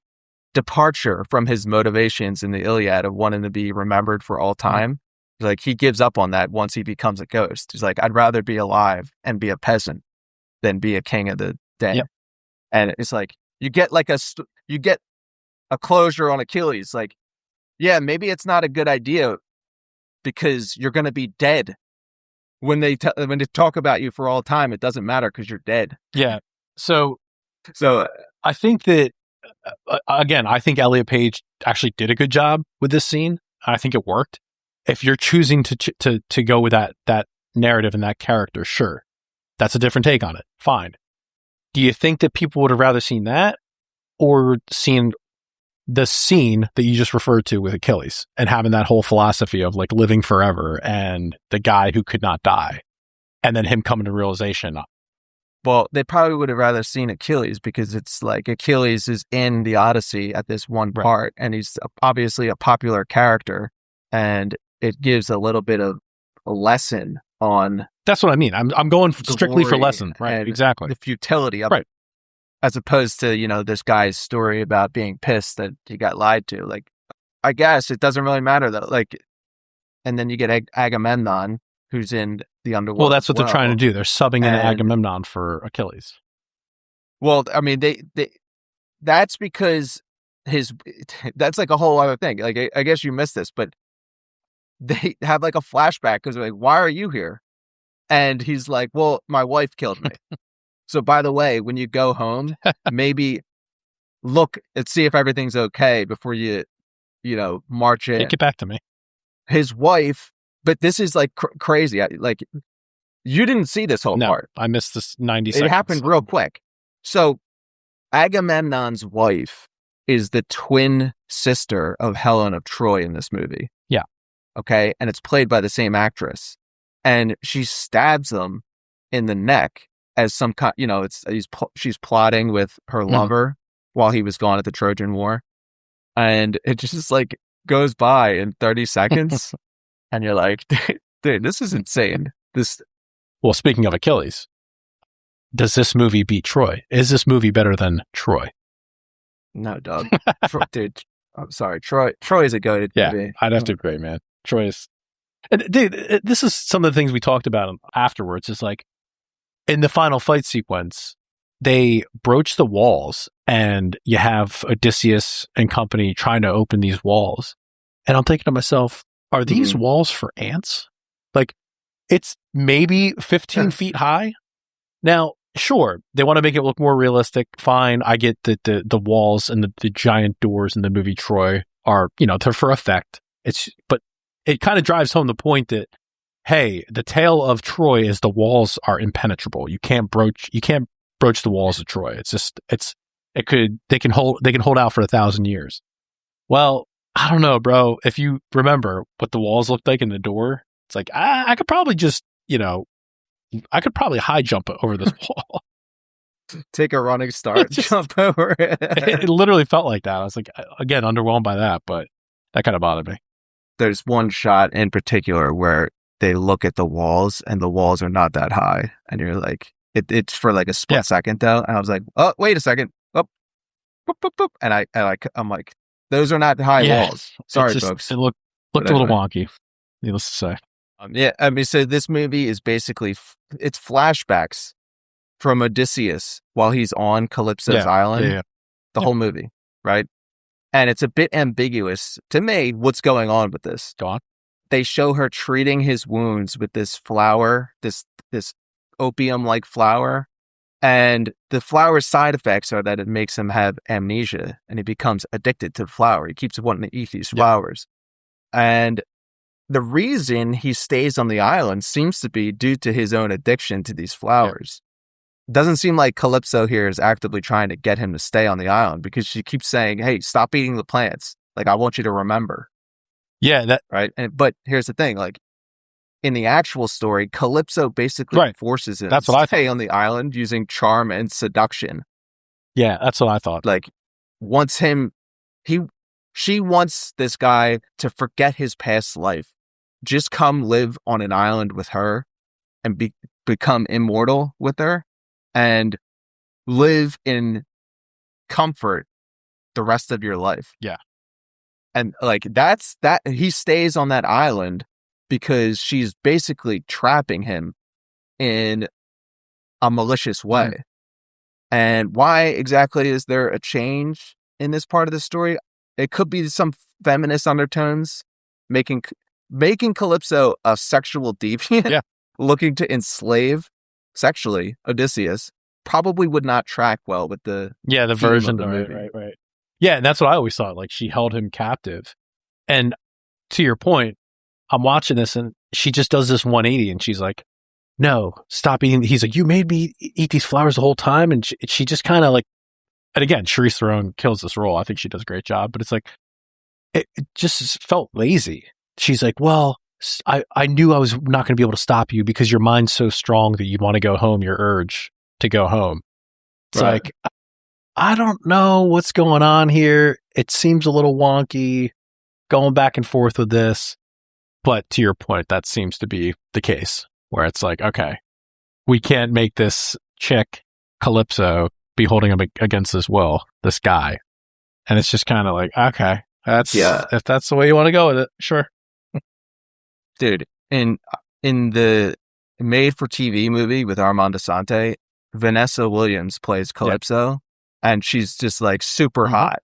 departure from his motivations in the Iliad of wanting to be remembered for all time. Like he gives up on that once he becomes a ghost. He's like, I'd rather be alive and be a peasant than be a king of the dead. And it's like you get a closure on Achilles. Like, yeah, maybe it's not a good idea because you're going to be dead when they talk about you for all time. It doesn't matter because you're dead. Yeah. So I think that again, I think Elliot Page actually did a good job with this scene. I think it worked. If you're choosing to go with that narrative and that character, sure, that's a different take on it. Fine. Do you think that people would have rather seen that or seen the scene that you just referred to with Achilles and having that whole philosophy of like living forever and the guy who could not die and then him coming to realization? Well, they probably would have rather seen Achilles because it's like Achilles is in the Odyssey at this one part and he's obviously a popular character and it gives a little bit of a lesson on. That's what I mean. I'm going strictly for lesson, right? Exactly. The futility of it, as opposed to this guy's story about being pissed that he got lied to. Like, I guess it doesn't really matter though. Like, and then you get Agamemnon, who's in the underworld. Well, that's what they're trying to do. They're subbing in Agamemnon for Achilles. Well, I mean, they that's because that's like a whole other thing. Like, I guess you missed this, but they have like a flashback because they're like, why are you here? And he's like, well, my wife killed me. So by the way, when you go home, maybe look and see if everything's okay before you march in. Get back to me. His wife, but this is like crazy. Like you didn't see this whole part. I missed this 90 seconds. It happened real quick. So Agamemnon's wife is the twin sister of Helen of Troy in this movie. Yeah. Okay. And it's played by the same actress. And she stabs him in the neck as some kind, she's plotting with her lover while he was gone at the Trojan War. And it just like goes by in 30 seconds. And you're like, dude, this is insane. Well, speaking of Achilles, does this movie beat Troy? Is this movie better than Troy? No, dog. Dude, I'm sorry. Troy is a goated movie. I'd have to agree, man. Troy is... Dude, this is some of the things we talked about afterwards. Is like, in the final fight sequence, they broach the walls and you have Odysseus and company trying to open these walls. And I'm thinking to myself, are these walls for ants? Like, it's maybe 15 feet high. Now, sure, they want to make it look more realistic. Fine. I get that the walls and the giant doors in the movie Troy are, they're for effect. But it kind of drives home the point that, hey, the tale of Troy is the walls are impenetrable. You can't broach the walls of Troy. They can hold out for 1,000 years. Well, I don't know, bro. If you remember what the walls looked like in the door, it's like, I could probably just, I could probably high jump over this wall. Take a running start, jump over it. It literally felt like that. I was like, again, underwhelmed by that, but that kind of bothered me. There's one shot in particular where they look at the walls and the walls are not that high. And you're like, it's for like a split second though. And I was like, oh, wait a second. Oh, boop, boop, boop. And I'm like, those are not high walls. Sorry, folks. It looked a little wonky, needless to say. I mean, so this movie is basically, it's flashbacks from Odysseus while he's on Calypso's island. The whole movie, right? And it's a bit ambiguous to me what's going on with this. Go on. They show her treating his wounds with this flower, this opium-like flower. And the flower's side effects are that it makes him have amnesia and he becomes addicted to the flower. He keeps wanting to eat these flowers. And the reason he stays on the island seems to be due to his own addiction to these flowers. It doesn't seem like Calypso here is actively trying to get him to stay on the island, because she keeps saying, hey, stop eating the plants. Like, I want you to remember. Yeah, right. But here's the thing, like, in the actual story, Calypso basically forces him to stay on the island using charm and seduction. Yeah, that's what I thought. Like, she wants this guy to forget his past life. Just come live on an island with her and become immortal with her and live in comfort the rest of your life. Yeah. And like, he stays on that island because she's basically trapping him in a malicious way. Mm-hmm. And why exactly is there a change in this part of the story? It could be some feminist undertones, making Calypso a sexual deviant, looking to enslave sexually Odysseus. Probably would not track well with the version of the movie. Right. Yeah, and that's what I always thought. Like, she held him captive. And to your point, I'm watching this and she just does this 180 and she's like, no, stop eating. He's like, you made me eat these flowers the whole time. And she just kind of like, and again, Charlize Theron kills this role. I think she does a great job, but it's like, it just felt lazy. She's like, well, I knew I was not going to be able to stop you because your mind's so strong that you'd want to go home, your urge to go home. It's like, I don't know what's going on here. It seems a little wonky going back and forth with this. But to your point, that seems to be the case where it's like, okay, we can't make this chick Calypso be holding him against this guy. And it's just kind of like, okay, if that's the way you want to go with it, sure. Dude, in the made-for-TV movie with Armand Assante, Vanessa Williams plays Calypso, and she's just like super hot,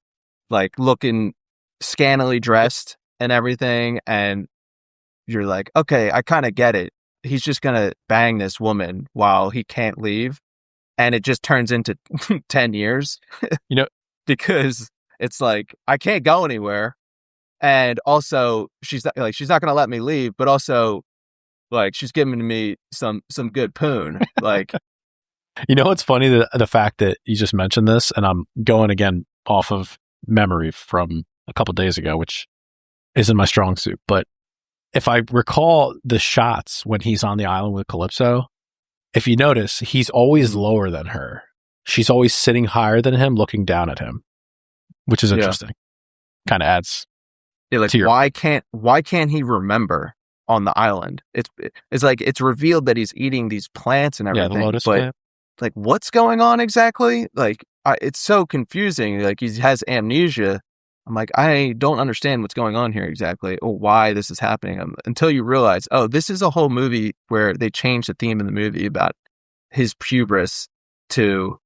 like looking scantily dressed and everything, and you're like, okay, I kind of get it. He's just gonna bang this woman while he can't leave, and it just turns into 10 years, because it's like, I can't go anywhere. And also, she's not gonna let me leave, but also, like, she's giving me some good poon. Like, it's funny, the fact that you just mentioned this, and I'm going again off of memory from a couple days ago, which isn't my strong suit. But if I recall the shots when he's on the island with Calypso, if you notice, he's always lower than her. She's always sitting higher than him, looking down at him, which is interesting. Kind of adds. Like, why can't he remember on the island? It's like, it's revealed that he's eating these plants and everything. The lotus plant. Like, what's going on exactly? Like, it's so confusing. Like, he has amnesia. I'm like, I don't understand what's going on here exactly, or why this is happening, until you realize, oh, this is a whole movie where they changed the theme in the movie about his hubris to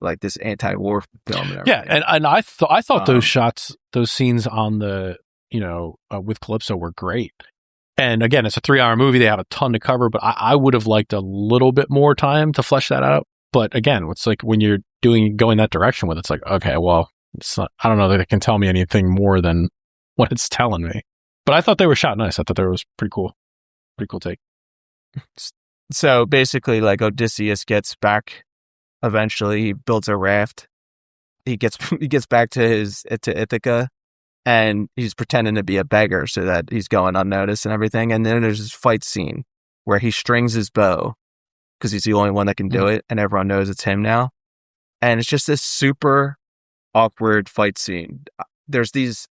like this anti-war film. And everything. Yeah, and I thought those shots, those scenes on the with Calypso were great. And again, it's a 3-hour movie. They have a ton to cover, but I would have liked a little bit more time to flesh that out. But again, it's like when you're going that direction with it, it's like, okay, well, it's not, I don't know that it can tell me anything more than what it's telling me. But I thought they were shot nice. I thought that was pretty cool. Pretty cool take. So basically, like, Odysseus gets back eventually. He builds a raft. He gets back to Ithaca. And he's pretending to be a beggar so that he's going unnoticed and everything. And then there's this fight scene where he strings his bow because he's the only one that can do it. And everyone knows it's him now. And it's just this super awkward fight scene. There's these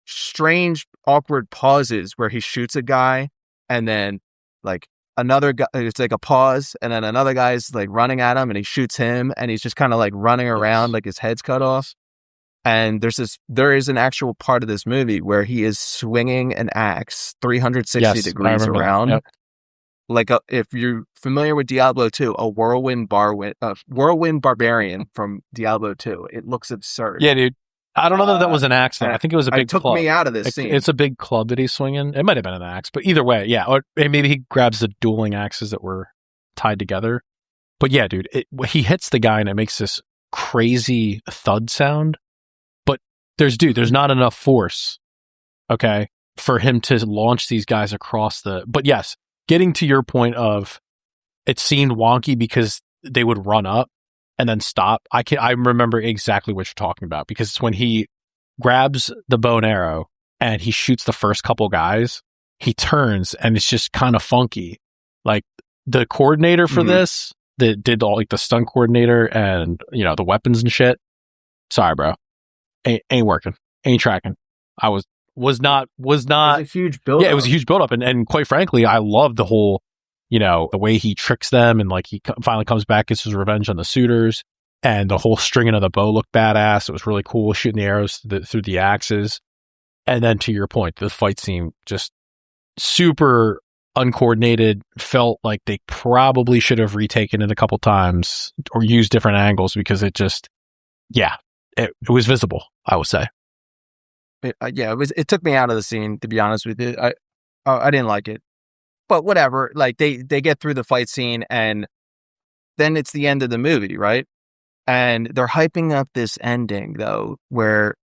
strange, awkward pauses where he shoots a guy and then like another guy, it's like a pause. And then another guy's like running at him and he shoots him. And he's just kind of like running around like his head's cut off. And there is an actual part of this movie where he is swinging an axe 360 degrees around. Yep. Like, if you're familiar with Diablo 2, a whirlwind barbarian from Diablo 2. It looks absurd. Yeah, dude. I don't know that was an axe, though. I think it was a big club. It took me out of this scene. It's a big club that he's swinging. It might have been an axe, but either way, yeah. Or maybe he grabs the dueling axes that were tied together. But yeah, dude, he hits the guy and it makes this crazy thud sound. There's not enough force, okay, for him to launch these guys across but yes, getting to your point of it seemed wonky because they would run up and then stop. I remember exactly what you're talking about, because it's when he grabs the bow and arrow and he shoots the first couple guys, he turns and it's just kind of funky. Like the coordinator for this that did all like the stunt coordinator and the weapons and shit. Sorry, bro. Ain't working. Ain't tracking. I was not. It was a huge build. Yeah, it was a huge build up, and quite frankly, I love the whole, the way he tricks them, and like he finally comes back, gets his revenge on the suitors, and the whole stringing of the bow looked badass. It was really cool, shooting the arrows through the axes, and then to your point, the fight scene just super uncoordinated. Felt like they probably should have retaken it a couple times or used different angles, because it just, it was visible, I would say. It took me out of the scene, to be honest with you. I didn't like it, but whatever. Like they get through the fight scene, and then it's the end of the movie, right? And they're hyping up this ending though, where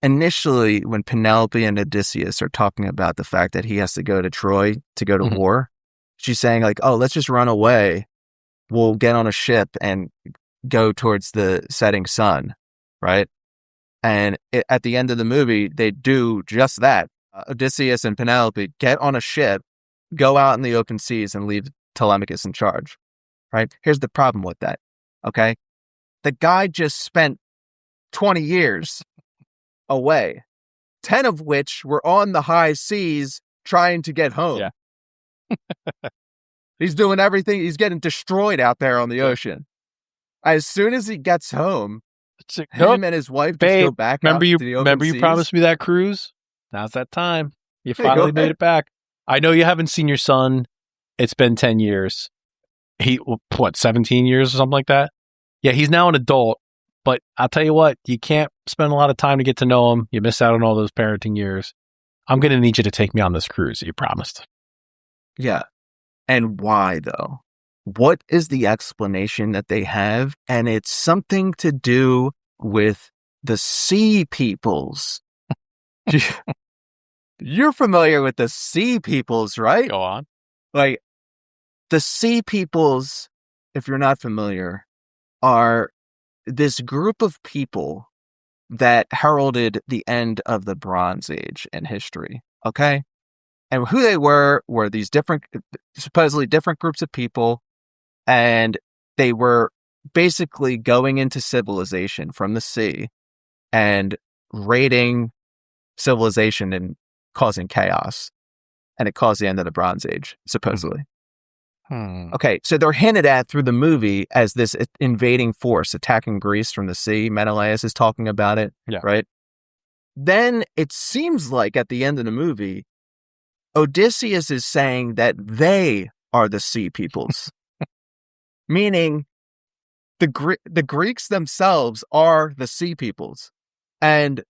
initially when Penelope and Odysseus are talking about the fact that he has to go to Troy to go to war, she's saying like, "Oh, let's just run away. We'll get on a ship and go towards the setting sun," right? And at the end of the movie, they do just that. Odysseus and Penelope get on a ship, go out in the open seas, and leave Telemachus in charge, right? Here's the problem with that, okay? The guy just spent 20 years away, 10 of which were on the high seas trying to get home. Yeah. He's doing everything. He's getting destroyed out there on the ocean. As soon as he gets home, him and his wife just go back out to the open seas. Remember you promised me that cruise? Now's that time. You finally made it back. I know you haven't seen your son. It's been 10 years. 17 years or something like that? Yeah, he's now an adult. But I'll tell you what, you can't spend a lot of time to get to know him. You miss out on all those parenting years. I'm going to need you to take me on this cruise that you promised. Yeah. And why, though? What is the explanation that they have? And it's something to do with the sea peoples. You're familiar with the sea peoples, right? Go on. Like, the sea peoples, if you're not familiar, are this group of people that heralded the end of the Bronze Age in history, okay? And who they were these supposedly different groups of people, and they were basically going into civilization from the sea and raiding civilization and causing chaos. And it caused the end of the Bronze Age, supposedly. Okay, so they're hinted at through the movie as this invading force attacking Greece from the sea. Menelaus is talking about it, right? Then it seems like at the end of the movie, Odysseus is saying that they are the sea peoples, meaning the Greeks themselves are the sea peoples, and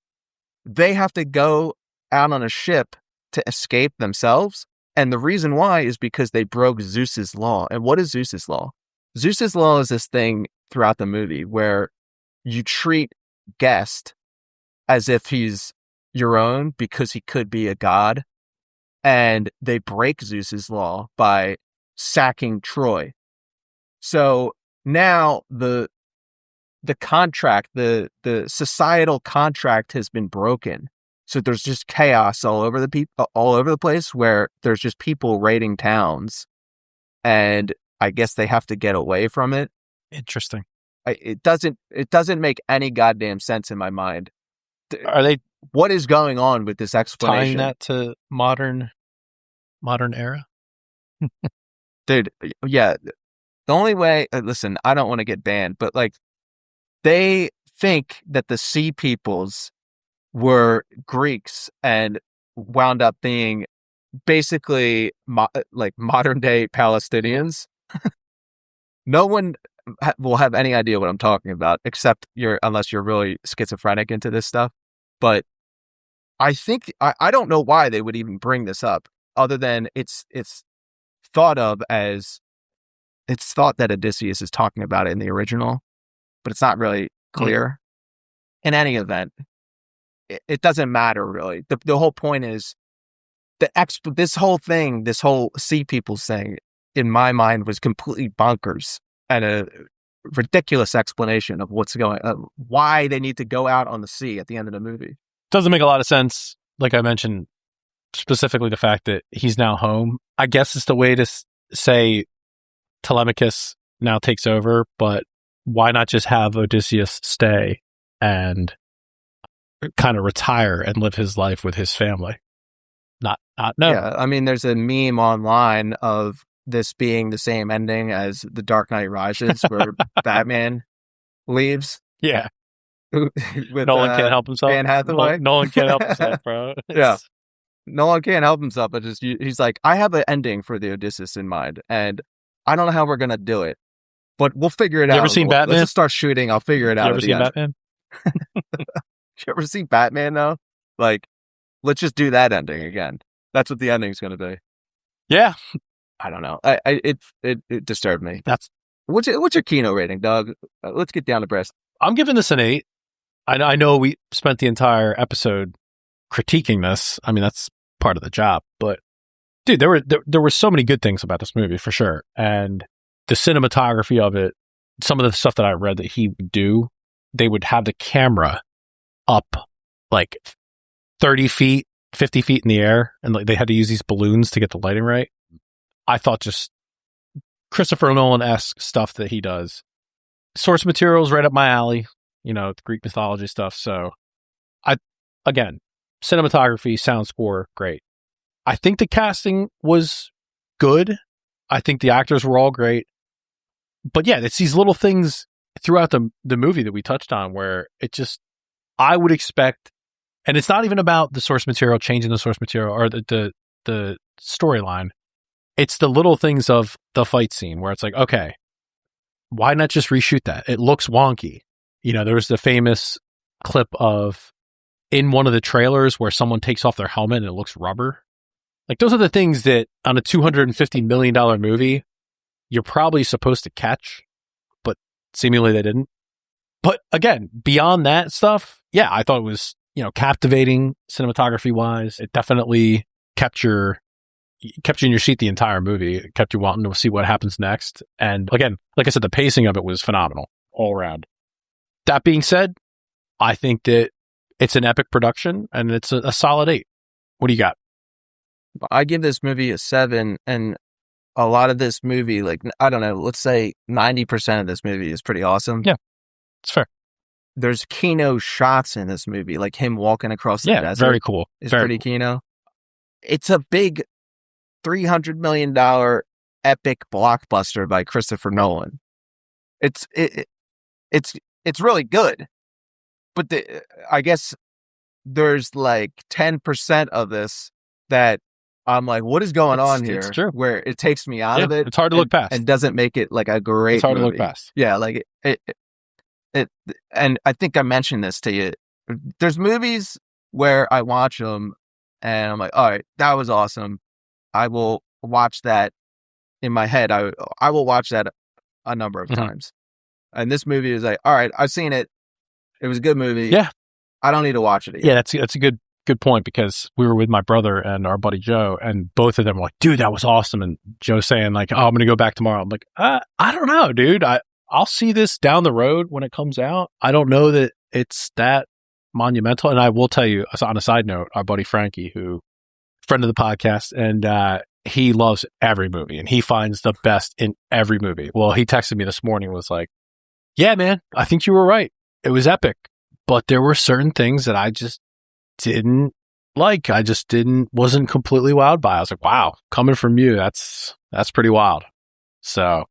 they have to go out on a ship to escape themselves. And the reason why is because they broke Zeus's law. And what is Zeus's law? Zeus's law is this thing throughout the movie where you treat guest as if he's your own because he could be a god. And they break Zeus's law by sacking Troy. So now the contract, the societal contract has been broken. So there's just chaos all over the place, where there's just people raiding towns, and I guess they have to get away from it. Interesting. It doesn't make any goddamn sense in my mind. Are they? What is going on with this explanation? Tying that to modern era? Dude, yeah. The only way, listen, I don't want to get banned, but like, they think that the sea peoples were Greeks and wound up being basically like modern day Palestinians. No one will have any idea what I'm talking about, except unless you're really schizophrenic into this stuff. But I think I don't know why they would even bring this up, other than it's thought that Odysseus is talking about it in the original, but it's not really clear. In any event, it doesn't matter really. The whole point is this whole thing, this whole sea people thing, in my mind, was completely bonkers and a ridiculous explanation of why they need to go out on the sea at the end of the movie. Doesn't make a lot of sense. Like I mentioned, specifically the fact that he's now home. I guess it's the way to say Telemachus now takes over, but why not just have Odysseus stay and kind of retire and live his life with his family? No. Yeah, I mean, there's a meme online of this being the same ending as The Dark Knight Rises, where Batman leaves. Yeah. With, Nolan can't help himself. Anne Hathaway. Nolan can't help himself, bro. Yeah. Nolan can't help himself, but he's like, I have an ending for the Odysseus in mind, and I don't know how we're going to do it, but we'll figure it out. You ever seen Batman? Let's just start shooting. I'll figure it out. You ever seen Batman? You ever seen Batman, though? Like, let's just do that ending again. That's what the ending's going to be. Yeah. I don't know. It disturbed me. What's your Kino rating, Doug? Let's get down to brass. I'm giving this an 8. I know we spent the entire episode critiquing this. I mean, that's part of the job. But dude, there were so many good things about this movie for sure, and the cinematography of it. Some of the stuff that I read that he would do, they would have the camera up like 30 feet, 50 feet in the air, and like they had to use these balloons to get the lighting right. I thought just Christopher Nolan-esque stuff that he does. Source materials right up my alley, Greek mythology stuff. So again, cinematography, sound score, great. I think the casting was good. I think the actors were all great. But yeah, it's these little things throughout the movie that we touched on where I would expect, and it's not even about the source material, changing the source material or the storyline. It's the little things of the fight scene where it's like, okay, why not just reshoot that? It looks wonky. There was the famous clip of in one of the trailers where someone takes off their helmet and it looks rubber. Like those are the things that on a $250 million movie, you're probably supposed to catch, but seemingly they didn't. But again, beyond that stuff, yeah, I thought it was, captivating cinematography wise. It definitely kept you in your seat the entire movie. It kept you wanting to see what happens next. And again, like I said, the pacing of it was phenomenal all around. That being said, I think that it's an epic production and it's a solid 8. What do you got? I give this movie a 7, and a lot of this movie, like, I don't know, let's say 90% of this movie is pretty awesome. Yeah, it's fair. There's Kino shots in this movie, like him walking across the desert. Very cool. It's pretty cool. Kino. It's a big $300 million epic blockbuster by Christopher Nolan. It's really good, but I guess there's like 10% of this that I'm like, what is going on here? It's true. Where it takes me out of it. It's hard to look past and doesn't make it like a great. It's hard movie. to look past. Yeah, like it. And I think I mentioned this to you. There's movies where I watch them and I'm like, all right, that was awesome. I will watch that in my head. I will watch that a number of times. And this movie is like, all right, I've seen it. It was a good movie. Yeah. I don't need to watch it again. Yeah, that's a good point, because we were with my brother and our buddy Joe, and both of them were like, dude, that was awesome. And Joe saying like, oh, I'm going to go back tomorrow. I'm like, I don't know, dude. I'll see this down the road when it comes out. I don't know that it's that monumental. And I will tell you, on a side note, our buddy Frankie, friend of the podcast, and he loves every movie and he finds the best in every movie. Well, he texted me this morning, was like, yeah, man, I think you were right. It was epic, but there were certain things that I just didn't like. Wasn't completely wowed by. I was like, wow, coming from you, that's pretty wild. So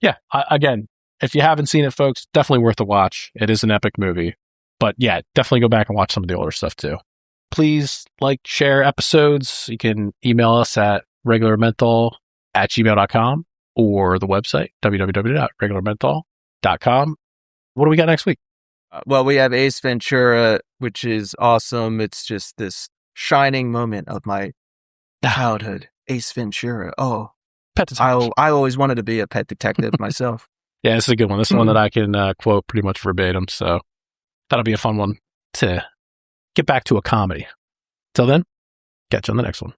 yeah, again, if you haven't seen it, folks, definitely worth a watch. It is an epic movie, but yeah, definitely go back and watch some of the older stuff too. Please share episodes. You can email us at regularmenthol@gmail.com or the website, www.regularmenthol.com. What do we got next week? Well, we have Ace Ventura, which is awesome. It's just this shining moment of my childhood. Ace Ventura. Oh, pet detective. I always wanted to be a pet detective myself. Yeah, this is a good one. This is one that I can quote pretty much verbatim. So that'll be a fun one to get back to a comedy. Till then, catch you on the next one.